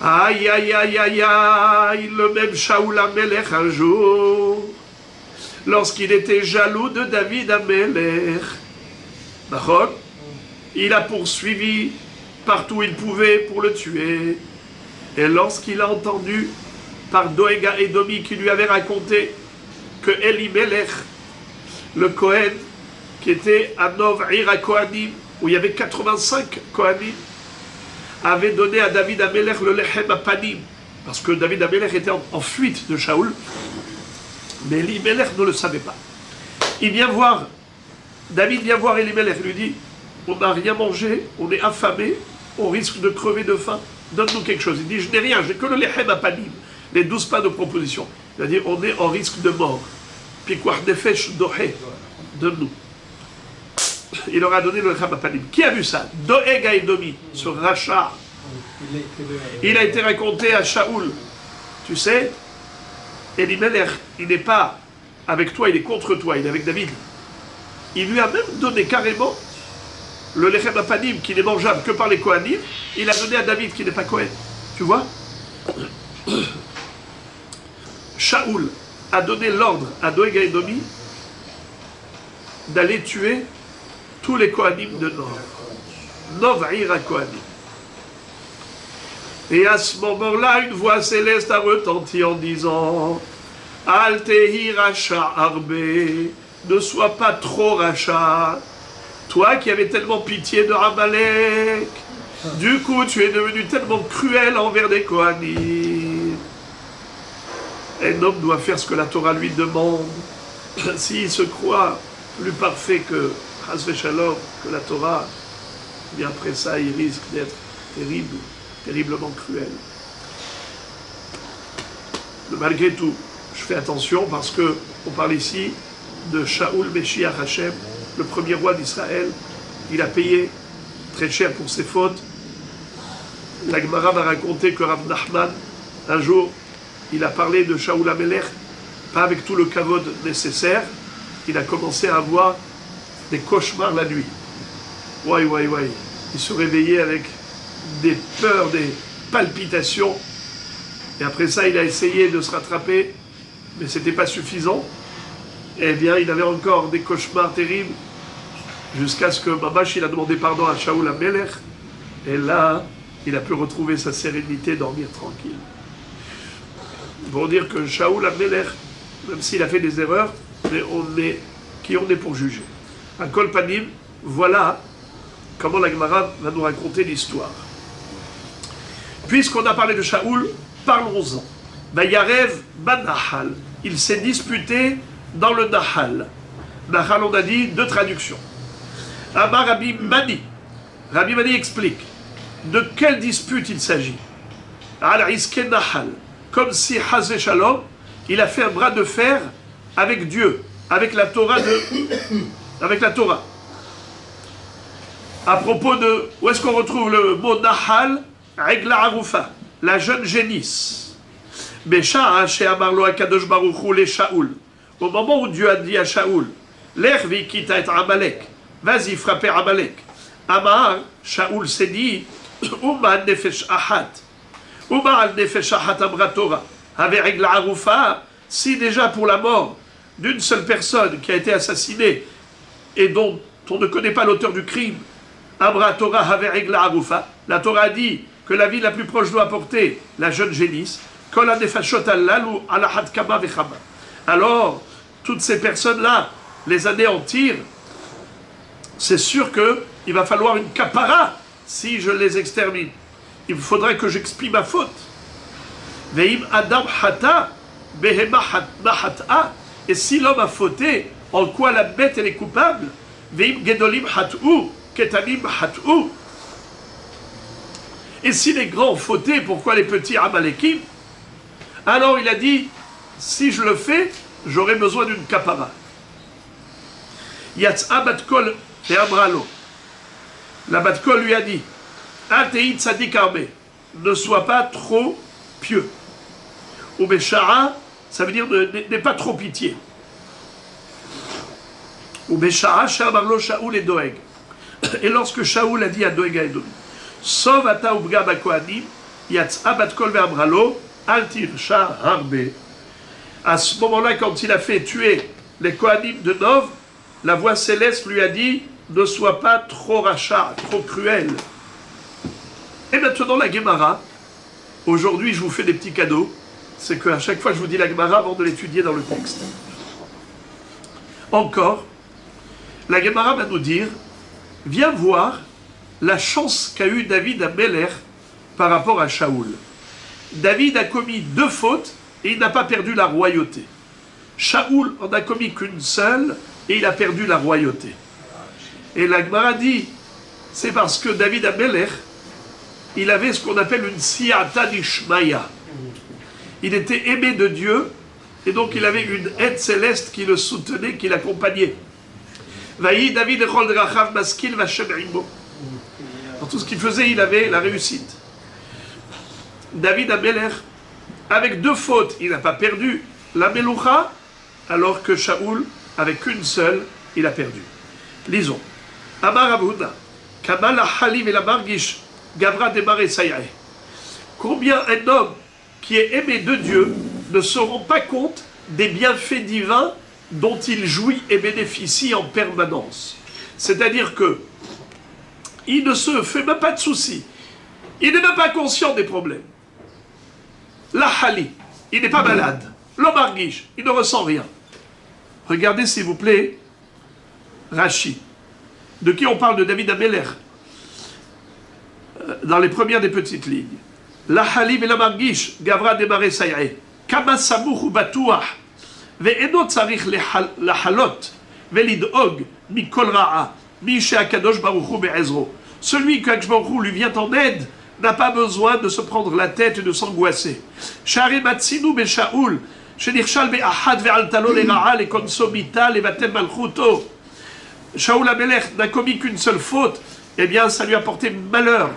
Aïe, aïe, aïe, aïe, aïe, le même Shaoul Amelech un jour, lorsqu'il était jaloux de David Amelech, il a poursuivi partout où il pouvait pour le tuer. Et lorsqu'il a entendu par Doega Edomi qui lui avait raconté que Elimelech, le Kohen, qui était à Nov Ira Kohanim, où il y avait 85 Kohanim, avait donné à David Amelech le Lechem Apanim, parce que David Amelech était en fuite de Shaoul, mais Elimelech ne le savait pas. Il vient voir, David vient voir Elimelech, lui dit on n'a rien mangé, on est affamé, on risque de crever de faim, donne-nous quelque chose. Il dit, je n'ai rien, j'ai que le lechem apanim, les 12 pas de proposition. Il a dit, on est en risque de mort. Pikwach nefesh dohe, donne-nous. Il leur a donné le lechem apanim. Qui a vu ça? Doeg Edomi, ce rachat. Il a été raconté à Shaoul. Tu sais, Elimelech, il n'est pas avec toi, il est contre toi, il est avec David. Il lui a même donné carrément le lechem apanim qui n'est mangeable que par les Kohanim, il a donné à David qui n'est pas Kohen. Tu vois? Shaoul a donné l'ordre à Doeg Edomi d'aller tuer tous les Kohanim de Nov. Nov Ira Kohanim. Et à ce moment-là, une voix céleste a retenti en disant Al tehi racha arbe, ne sois pas trop rachat. Toi qui avais tellement pitié de Amalek, du coup tu es devenu tellement cruel envers des Kohanim. Un homme doit faire ce que la Torah lui demande. S'il se croit plus parfait que Chas Shalom, que la Torah, bien après ça il risque d'être terrible, terriblement cruel. Mais malgré tout, je fais attention parce que on parle ici de Shaoul Meshiach Hashem, le premier roi d'Israël. Il a payé très cher pour ses fautes. La Gemara va raconter que Rav Nachman, un jour, il a parlé de Shaoul Amelech, pas avec tout le kavod nécessaire. Il a commencé à avoir des cauchemars la nuit. Ouais. Il se réveillait avec des peurs, des palpitations. Et après ça, il a essayé de se rattraper, mais ce n'était pas suffisant. Eh bien, il avait encore des cauchemars terribles, jusqu'à ce que Mabash, il a demandé pardon à Shaoul Amelech, et là, il a pu retrouver sa sérénité, dormir tranquille. Pour dire que Shaoul Amelech, même s'il a fait des erreurs, mais qui on est pour juger. À Kol Panim, voilà comment la Gemara va nous raconter l'histoire. Puisqu'on a parlé de Shaoul, parlons-en. Vayarev Banahal, il s'est disputé dans le Nahal. Nahal, on a dit, deux traductions. Amar Rabbi Mani. Rabbi Mani explique de quelle dispute il s'agit. Al-Iske Nahal. Comme si Hazé Shalom, il a fait un bras de fer avec Dieu, avec la Torah avec la Torah. À propos de, où est-ce qu'on retrouve le mot Nahal? Regla Arufa, la jeune génisse. Besha, chez Amarlo Akadosh Baruch Hu le Shaoul. Au moment où Dieu a dit à Shaoul, Lech vikita et Amalek, vas-y frapper Amalek. Amar, Shaoul s'est dit, Uma nefesh ahat. Uma al nefesh ahat amra Torah. avec la haroufa, si déjà pour la mort d'une seule personne qui a été assassinée et dont on ne connaît pas l'auteur du crime, Amra Torah avec la haroufa, la Torah a dit que la vie la plus proche doit apporter la jeune génisse, alors toutes ces personnes-là, les anéantir, c'est sûr qu'il va falloir une kapara si je les extermine. Il faudrait que j'expie ma faute. Veim adam hata, behema hat'a. Et si l'homme a fauté, en quoi la bête elle est coupable? Veim gedolim hat'u, ketanim hat'u. Et si les grands ont fauté, pourquoi les petits amalekim? Alors il a dit, si je le fais, j'aurai besoin d'une kapara. Yatsa batkol et amralo. La batkol lui a dit, Atei tzadik armé, ne sois pas trop pieux. Ou Béchara, ça veut dire n'aie pas trop pitié. Ou Béchara, Shamarlo Shaoul et Doeg. Et lorsque Shaoul a dit à Doeg et Edom, Sov ata ubga bakoanim, yatsa batkol ve'amralo, altir shah harbe. À ce moment-là, quand il a fait tuer les Kohanim de Nov, la voix céleste lui a dit, ne sois pas trop rachat, trop cruel. Et maintenant la Gemara, aujourd'hui je vous fais des petits cadeaux, c'est qu'à chaque fois je vous dis la Gemara avant de l'étudier dans le texte. Encore, la Gemara va nous dire, viens voir la chance qu'a eu David à Béler par rapport à Shaoul. David a commis 2 fautes et il n'a pas perdu la royauté. Shaoul en a commis qu'une seule et il a perdu la royauté. Et la Gemara dit, c'est parce que David à Béler, il avait ce qu'on appelle une siyata d'Ishmaïa. Il était aimé de Dieu, et donc il avait une aide céleste qui le soutenait, qui l'accompagnait. Vaï David echol drachav maskil v'Hashem imo. Dans tout ce qu'il faisait, il avait la réussite. David Améler, avec 2 fautes, il n'a pas perdu la Meloucha, alors que Shaoul, avec une seule, il a perdu. Lisons. Amar Abouda, Kamal la Halim et la Margish, Gavra Demare Sayae. Combien un homme qui est aimé de Dieu ne se rend pas compte des bienfaits divins dont il jouit et bénéficie en permanence. C'est-à-dire que il ne se fait même pas de soucis. Il n'est même pas conscient des problèmes. La Hali, il n'est pas malade. L'Omargish, il ne ressent rien. Regardez s'il vous plaît, Rashi. De qui on parle? De David Améler. Dans les premières des petites lignes. La Halim et la Margish, Gavra Demare Sayae. Kama Samouch ou Batouach. Ve'eno tzarich la halot. Ve'lid'og mikol ra'a. Mishe Akadosh Baruchu Be'ezro. Celui que Akadosh Baruchu lui vient en aide n'a pas besoin de se prendre la tête et de s'angoisser. Shari Matsinu Be'Shaoul. Shenirshal Be'ahad Ve'altalo Le'ra'a Le'konsomita Le'vatem Malchuto. Shaoul Amelech n'a commis qu'une seule faute, eh bien ça lui a porté malheur.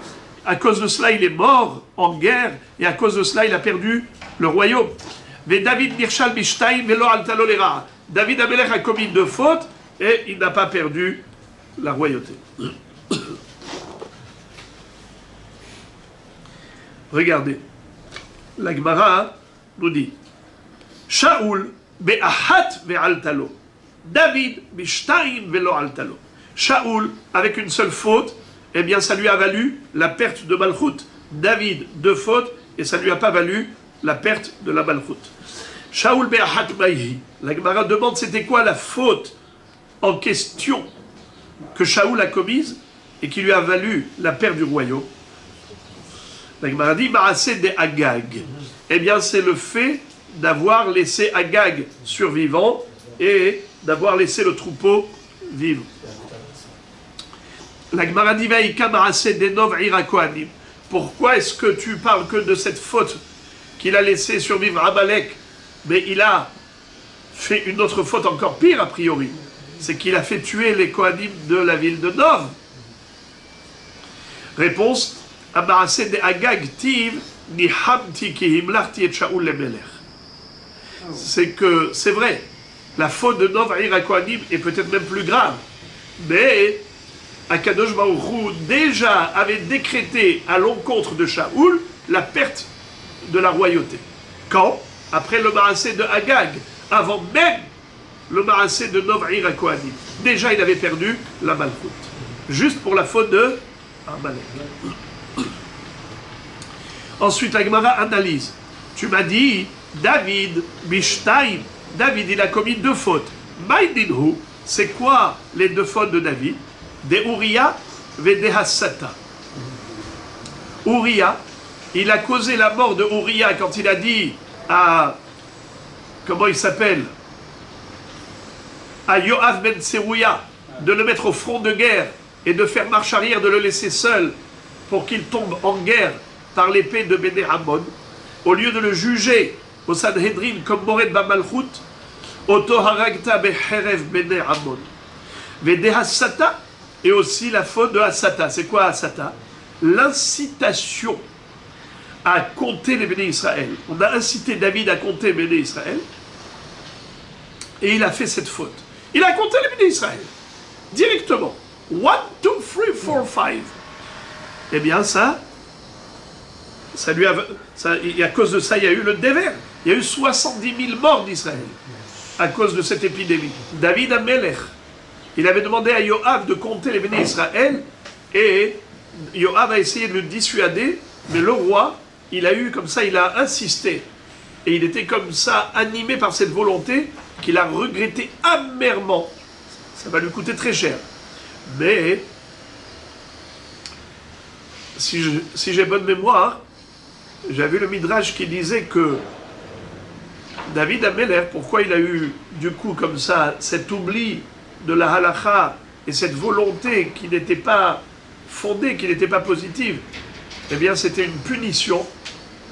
À cause de cela, il est mort en guerre, et à cause de cela, il a perdu le royaume. Mais David Nirshal Bishtaim Velo Altalo Lera. David Amelech a commis 2 fautes, et il n'a pas perdu la royauté. Regardez, la Gemara nous dit Shaoul Be'ahat Ve'altalo. David, Bishtaim velo altalo. Shaoul, avec une seule faute, eh bien ça lui a valu la perte de Malchut. David, 2 fautes, et ça ne lui a pas valu la perte de la Malchut. Shaoul be'ahat maïhi. La Gemara demande c'était quoi la faute en question que Shaoul a commise et qui lui a valu la perte du royaume. La Gemara dit Ma'aseh de Agag. Eh bien c'est le fait d'avoir laissé Agag survivant et d'avoir laissé le troupeau vivre. La Gemara dit Vaïka Ma'aseh denov ira kohanim. Pourquoi est-ce que tu parles que de cette faute qu'il a laissé survivre Amalek? Mais il a fait une autre faute encore pire a priori. C'est qu'il a fait tuer les Kohanim de la ville de Nov. Réponse Ma'aseh de Agag tiv nihamti ki himlarti et Shaoul lemelech. C'est que c'est vrai. La faute de Nov Ira Kohanim est peut-être même plus grave. Mais Akadosh Baruch Hu déjà avait décrété à l'encontre de Shaoul la perte de la royauté. Quand? après le Maasé de Agag, avant même le Maasé de Nov'ir HaKohanim. Déjà, il avait perdu la Malchut, juste pour la faute de Amalek. Ensuite, la Gemara analyse. Tu m'as dit, David, Bishtaim, David, il a commis 2 fautes. Maïdinhu, c'est quoi les 2 fautes de David? Des Uriah et des Hassata. Uriah, il a causé la mort de Uriah quand il a dit à, comment il s'appelle, à Yoav ben Tserouya de le mettre au front de guerre et de faire marche arrière, de le laisser seul pour qu'il tombe en guerre par l'épée de Béné Hamon, au lieu de le juger au Sanhedrin comme Mored Bamalchut, Oto Haragta Becherev Béné Hamon. Vede Hassata, et aussi la faute de Hassata. C'est quoi Hassata? L'incitation à compter les Béné Israël. On a incité David à compter les Béné Israël, et il a fait cette faute. Il a compté les Béné Israël, directement. 1, 2, 3, 4, 5. Eh bien, ça lui a, et à cause de ça, il y a eu le dévers. Il y a eu 70 000 morts d'Israël à cause de cette épidémie. David Amelech, il avait demandé à Yoav de compter les Béné Israël, et Yoav a essayé de le dissuader, mais le roi, il a eu comme ça, il a insisté. Et il était comme ça, animé par cette volonté, qu'il a regretté amèrement. Ça va lui coûter très cher. Mais, si j'ai bonne mémoire, j'ai vu le Midrash qui disait que David Amelech, pourquoi il a eu du coup comme ça cet oubli de la halacha et cette volonté qui n'était pas fondée, qui n'était pas positive, eh bien c'était une punition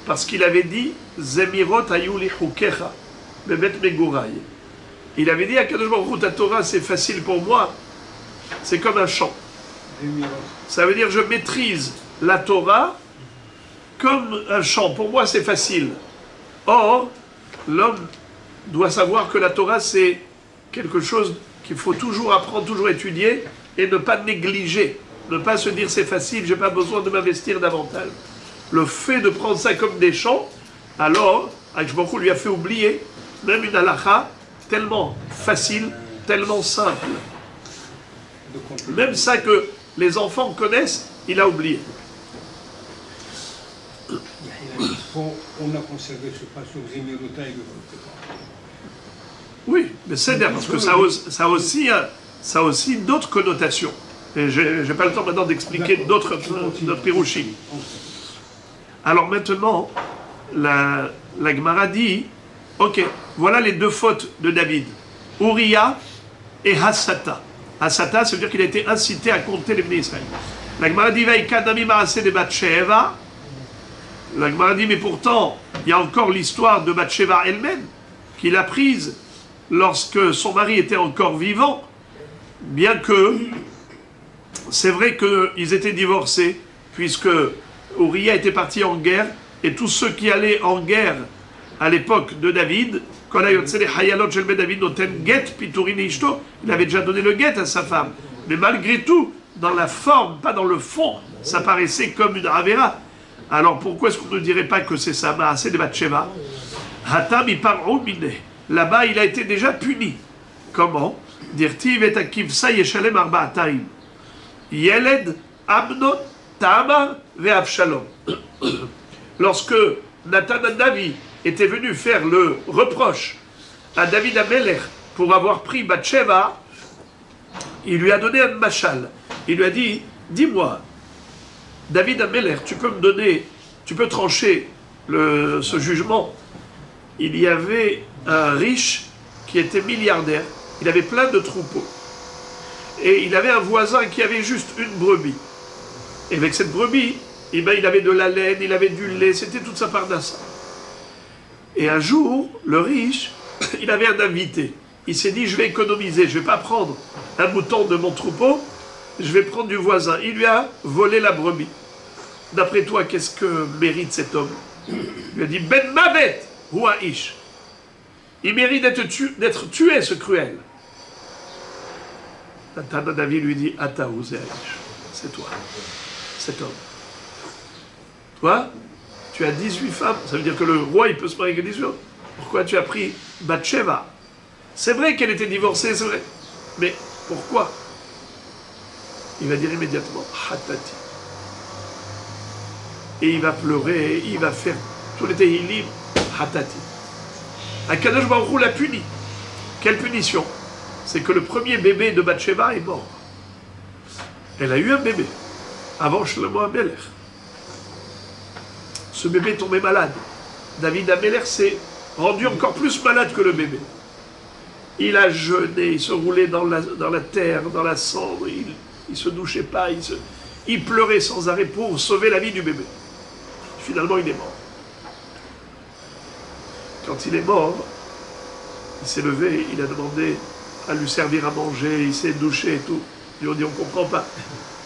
parce qu'il avait dit Zemirot ayuli hukecha bebet megurai. Il avait dit à Kadosh Baruch Hu, ta Torah c'est facile pour moi, c'est comme un chant. Ça veut dire je maîtrise la Torah comme un chant. Pour moi c'est facile. Or, l'homme doit savoir que la Torah c'est quelque chose qu'il faut toujours apprendre, toujours étudier et ne pas négliger. Ne pas se dire c'est facile, j'ai pas besoin de m'investir davantage. Le fait de prendre ça comme des chants, alors, Akadosh Baruch Hu lui a fait oublier même une halakha tellement facile, tellement simple. Même ça que les enfants connaissent, il a oublié. On a conservé ce passage Zémirota et Oui, mais c'est bien, parce que ça a aussi d'autres connotations. Et je n'ai pas le temps maintenant d'expliquer d'autres pirouchim. Alors maintenant, la Gemara dit, ok, voilà les 2 fautes de David. Uriah et Hassata. Hassata, ça veut dire qu'il a été incité à compter les Bnei Israël. La Gemara dit, Vaikadami Maaseh de Bathsheba. La Gemara dit, mais pourtant, il y a encore l'histoire de Bathsheba elle-même, qu'il a prise lorsque son mari était encore vivant, bien que c'est vrai qu'ils étaient divorcés, puisque Uriah était parti en guerre, et tous ceux qui allaient en guerre à l'époque de David, il avait déjà donné le guet à sa femme. Mais malgré tout, dans la forme, pas dans le fond, ça paraissait comme une avera. Alors pourquoi est-ce qu'on ne dirait pas que c'est ça, Maaseh de Bathsheba? Là-bas, il a été déjà puni. Comment? Dirtiv et akivsa yeshalem arba'ataim. Yeled Amnon Tamar ve Avshalom. Lorsque Nathan Davi était venu faire le reproche à David Amelech pour avoir pris Bathsheba, il lui a donné un machal. Il lui a dit, dis-moi, David Amelech, tu peux trancher ce jugement. Il y avait un riche qui était milliardaire, il avait plein de troupeaux. Et il avait un voisin qui avait juste une brebis. Et avec cette brebis, il avait de la laine, il avait du lait, c'était toute sa parnassa. Et un jour, le riche, il avait un invité. Il s'est dit, je vais économiser, je ne vais pas prendre un mouton de mon troupeau, je vais prendre du voisin. Il lui a volé la brebis. D'après toi, qu'est-ce que mérite cet homme? Il lui a dit, Ben Mavet, ou Ish. Il mérite d'être tué, ce cruel. Nathan David lui dit, Ataou Zéaish. C'est toi, cet homme. Toi, tu as 18 femmes. Ça veut dire que le roi, il peut se marier avec 18 hommes. pourquoi tu as pris Bathsheba? C'est vrai qu'elle était divorcée, c'est vrai. Mais pourquoi? Il va dire immédiatement, Hatati. Et il va pleurer, il va faire tous les Tehillim, Hatati. Akadosh Baruch Hu l'a puni. Quelle punition? C'est que le premier bébé de Bathsheba est mort. Elle a eu un bébé, avant Shlomo Amelech. Ce bébé est tombé malade. David Amelech s'est rendu encore plus malade que le bébé. Il a jeûné, il se roulait dans la terre, dans la cendre, il ne se douchait pas, il pleurait sans arrêt pour sauver la vie du bébé. Finalement, il est mort. Quand il est mort, il s'est levé, il a demandé à lui servir à manger, il s'est douché et tout. Ils lui ont dit, on ne comprend pas.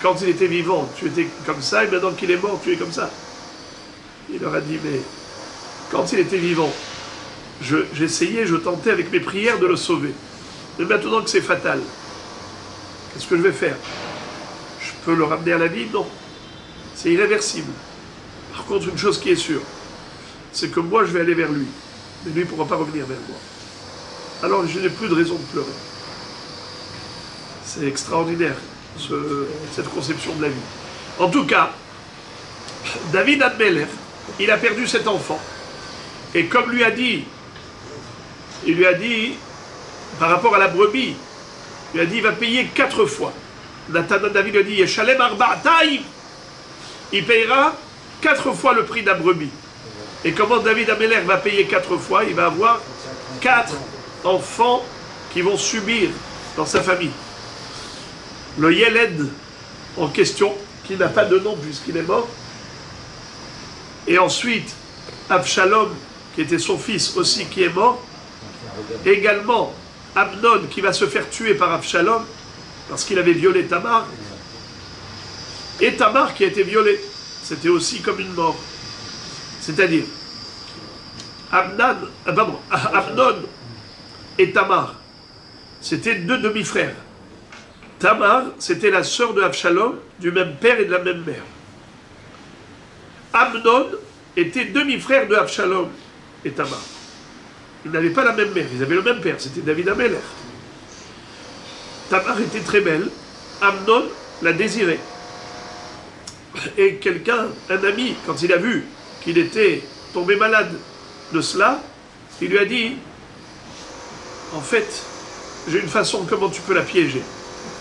Quand il était vivant, tu étais comme ça, et maintenant qu'il est mort, tu es comme ça. Il leur a dit, mais quand il était vivant, j'essayais, je tentais avec mes prières de le sauver. Mais maintenant que c'est fatal, qu'est-ce que je vais faire? Je peux le ramener à la vie? Non. C'est irréversible. Par contre, une chose qui est sûre, c'est que moi, je vais aller vers lui. Mais lui ne pourra pas revenir vers moi. Alors, je n'ai plus de raison de pleurer. C'est extraordinaire, cette conception de la vie. En tout cas, David Amelech, il a perdu cet enfant. Et comme il lui a dit, par rapport à la brebis, il lui a dit, il va payer 4 fois. David lui a dit, Yeshalem arba'ataim. Il payera 4 fois le prix de la brebis. Et comment David Amelech va payer 4 fois? Il va avoir 4 enfants qui vont subir dans sa famille. Le Yeled en question, qui n'a pas de nom puisqu'il est mort. Et ensuite, Abshalom, qui était son fils aussi, qui est mort. Également, Amnon, qui va se faire tuer par Abshalom, parce qu'il avait violé Tamar. Et Tamar, qui a été violée. C'était aussi comme une mort. C'est-à-dire, Amnon et Tamar, c'était 2 demi-frères. Tamar, c'était la sœur de Abshalom, du même père et de la même mère. Amnon était demi-frère de Abshalom et Tamar. Ils n'avaient pas la même mère, ils avaient le même père, c'était David Amelech. Tamar était très belle, Amnon la désirait. Et quelqu'un, un ami, quand il a vu qu'il était tombé malade de cela, il lui a dit, en fait, j'ai une façon comment tu peux la piéger.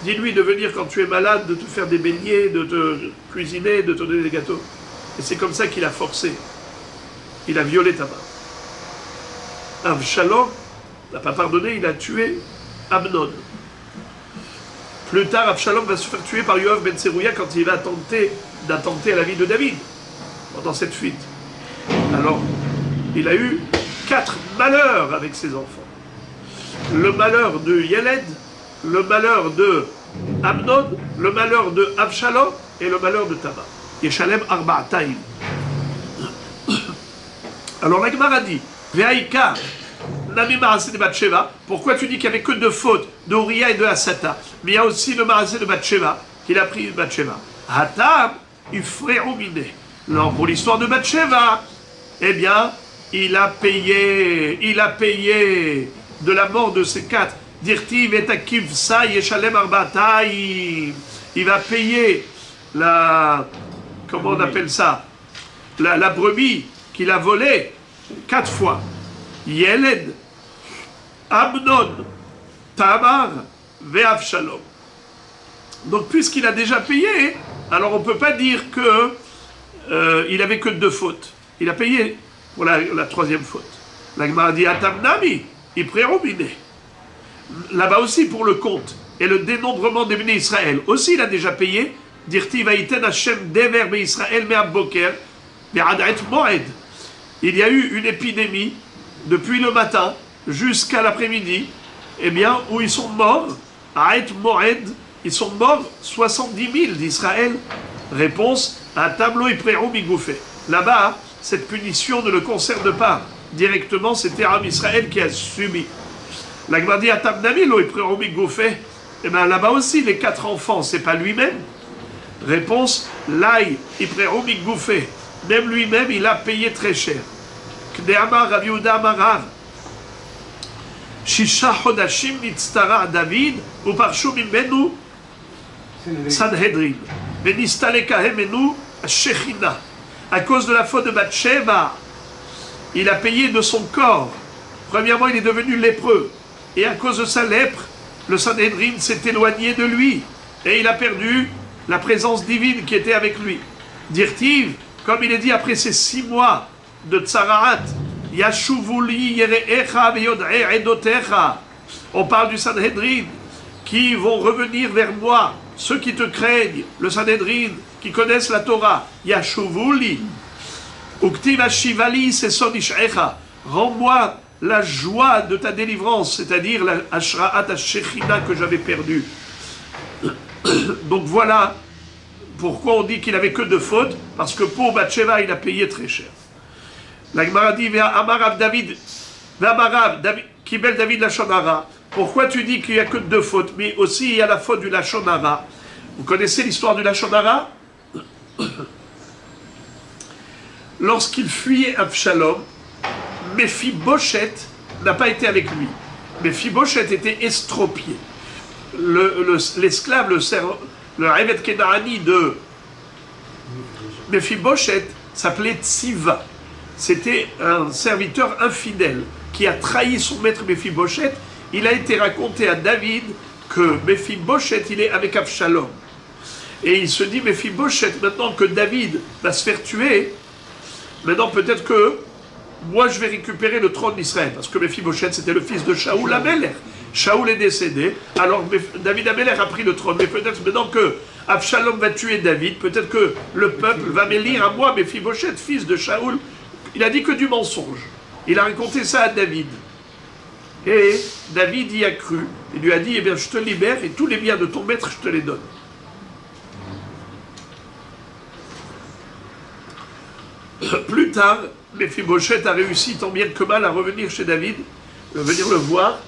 Dis-lui de venir quand tu es malade, de te faire des beignets, de te cuisiner, de te donner des gâteaux. Et c'est comme ça qu'il a forcé. Il a violé Tamar. Avshalom n'a pas pardonné, il a tué Amnon. Plus tard, Avshalom va se faire tuer par Yoav ben Tserouya quand il va tenter d'attenter à la vie de David pendant cette fuite. Alors, il a eu 4 malheurs avec ses enfants. Le malheur de Yeled, le malheur de Amnon, le malheur de Avshalom et le malheur de Tamar. Yeshalem arba'ataim. Alors la Gemara dit, Ve'aïka, Nami Marasé de Bathsheba, pourquoi tu dis qu'il n'y avait que 2 fautes, de Uriah et de Asata? Mais il y a aussi le Marasé de Bathsheba, qu'il a pris Bathsheba. Hatam, Ifre'u Miné. Alors pour l'histoire de Bathsheba, eh bien, il a payé de la mort de ces 4. Dirtiv et Akivsa Yeshalem arba'ataim. Il va payer comment on appelle ça, la brebis qu'il a volée 4 fois. Yeled, Amnon, Tamar, Ve'avshalom. Donc puisqu'il a déjà payé, alors on ne peut pas dire qu'il n'avait que 2 fautes. Il a payé pour la 3e faute. La Gemara dit Atamnami, Ipreromine. Là-bas aussi pour le compte et le dénombrement des bénis Israël. Aussi il a déjà payé. Dirti vaïten Hashem dever be Israël me abboker be'adet moed. Il y a eu une épidémie depuis le matin jusqu'à l'après-midi, eh bien, où ils sont morts, Aet Moed, ils sont morts 70 000 d'Israël. Réponse, un tableau Iprerou Migoufé. Là-bas, cette punition ne le concerne pas directement, c'était Aram Israël qui a subi. La Gemara dit Atamnami lo Iprerou Migoufé. Eh bien, là-bas aussi, les 4 enfants, c'est pas lui-même. Réponse, Lai Iprerou Migoufé. Même lui-même, il a payé très cher. Kdeamar Rav Yehuda Amarav, Shisha Chodashim Nitztara David, Uparshu Mimenu Sanhedrin. Venistaleka Hemenu Shechina. À cause de la faute de Bathsheba, il a payé de son corps. Premièrement, il est devenu lépreux. Et à cause de sa lèpre, le Sanhedrin s'est éloigné de lui. Et il a perdu la présence divine qui était avec lui. Dirtiv, comme il est dit après ces 6 mois de Tsaraat, Yashuvuli Yereecha Veyod'e Edotecha. On parle du Sanhedrin qui vont revenir vers moi, ceux qui te craignent, le Sanhedrin, qui connaissent la Torah. Yashuvuli. Uktiv Ashivali Sesonish'echa. Rends-moi la joie de ta délivrance, c'est-à-dire la Ashra'at Ashechina que j'avais perdue. Donc voilà pourquoi on dit qu'il n'avait que 2 fautes, parce que pour Bathsheba, il a payé très cher. La Gemara dit, Amarav David, Kibel David Lashon Hara. Pourquoi tu dis qu'il n'y a que 2 fautes, mais aussi il y a la faute du Lashon Hara? Vous connaissez l'histoire du Lashon Hara? Lorsqu'il fuyait Avshalom, Mephibosheth n'a pas été avec lui. Mephibosheth était estropié. L'esclave, le Eved Kenaani de Mephibosheth s'appelait Tziva. C'était un serviteur infidèle qui a trahi son maître Mephibosheth. Il a été raconté à David que Mephibosheth, il est avec Avshalom. Et il se dit, Mephibosheth, maintenant que David va se faire tuer, maintenant peut-être que moi je vais récupérer le trône d'Israël. Parce que Mephibosheth, c'était le fils de Shaoul Amelech. Shaoul est décédé, alors David Amelech a pris le trône. Mais peut-être maintenant que Avshalom va tuer David, peut-être que le peuple va m'élire à moi, Mephibosheth, fils de Shaoul. Il a dit que du mensonge. Il a raconté ça à David. Et David y a cru. Il lui a dit, eh bien je te libère et tous les biens de ton maître, je te les donne. Plus tard, Mephibosheth a réussi tant bien que mal à revenir chez David, venir le voir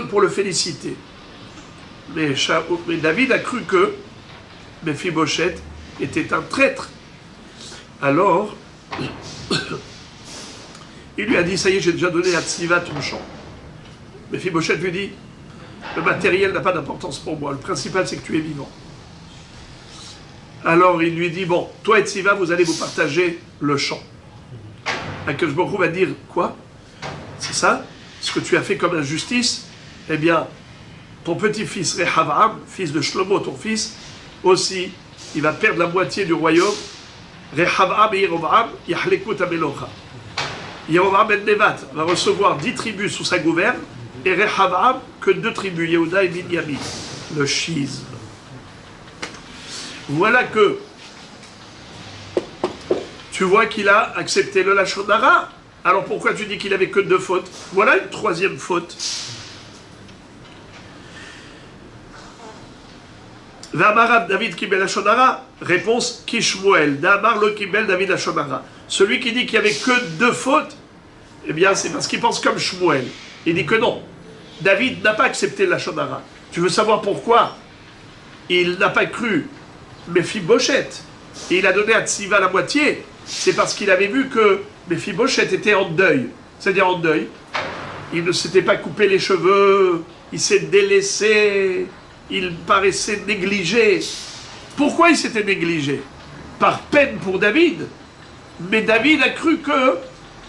pour le féliciter. Mais David a cru que Mephibosheth était un traître. Alors, il lui a dit, ça y est, j'ai déjà donné à Tziva ton champ. Mephibosheth lui dit, le matériel n'a pas d'importance pour moi, le principal c'est que tu es vivant. Alors il lui dit, bon, toi et Tziva, vous allez vous partager le champ. Akadosh Baruch Hu va dire, quoi? C'est ça? Ce que tu as fait comme injustice? Eh bien, ton petit-fils Rehavam, fils de Shlomo, ton fils, aussi, il va perdre la moitié du royaume. Rehavam et Yerovam, Yahlekut Amelocha. Yerovam ben Nevat va recevoir 10 tribus sous sa gouverne, et Rehavam que 2 tribus, Yehuda et Binyamin. Le schisme. Voilà que tu vois qu'il a accepté le Lashon Hara. Alors pourquoi tu dis qu'il avait que 2 fautes? Voilà une 3e faute. V'amarav David Kibel Lashon Hara. Réponse Kishmuel. D'Amar lo Kibel David Lashon Hara. Celui qui dit qu'il n'y avait que 2 fautes, eh bien c'est parce qu'il pense comme Shmuel. Il dit que non. David n'a pas accepté le Lashon Hara. Tu veux savoir pourquoi? Il n'a pas cru Mephibosheth. Et il a donné à Tziva la moitié. C'est parce qu'il avait vu que Mephibosheth était en deuil. C'est-à-dire en deuil. Il ne s'était pas coupé les cheveux. Il s'est délaissé. Il paraissait négligé. Pourquoi il s'était négligé? Par peine pour David. Mais David a cru que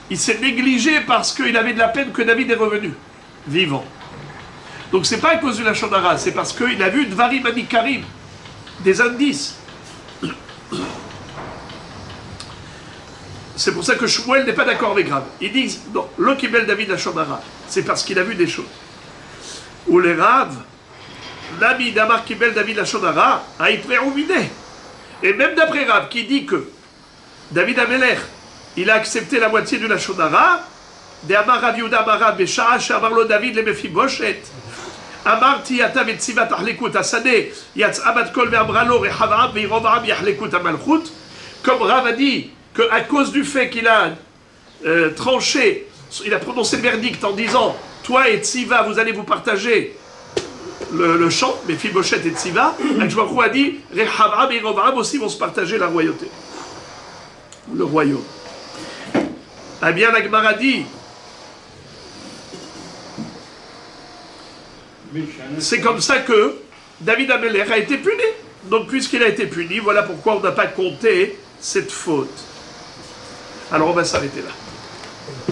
il s'est négligé parce qu'il avait de la peine que David est revenu vivant. Donc c'est pas à cause de la Lashon Hara, c'est parce qu'il a vu Dvarim Anikarim, des indices. C'est pour ça que Shmuel n'est pas d'accord avec Rav. Ils disent, non, lo Kibel David Lashon Hara, c'est parce qu'il a vu des choses. Ou les Rav, Nami Damar Kibel David Lashon Hara, a Ipreoumine. Et même d'après Rav, qui dit que David Amelech, il a accepté la moitié du Lashon Hara, de Amar Rav Yehuda Amar Rav Besha'a Shamarlo David le Mephibosheth. Amarti ata vetziva tahlekut asade yatsa bat kol ve'amralo rehavam ve'irovam yahlekut amalchut. Comme Rav a dit qu'à cause du fait qu'il a tranché, il a prononcé le verdict en disant toi et Tziva vous allez vous partager le champ, Mephibosheth et Tziva, Akshbakou a dit Rehavam et Rovam aussi vont se partager la royauté, le royaume. Eh bien la Gemara dit C'est comme ça que David Améler a été puni. Donc puisqu'il a été puni, voilà pourquoi on n'a pas compté cette faute. Alors on va s'arrêter là.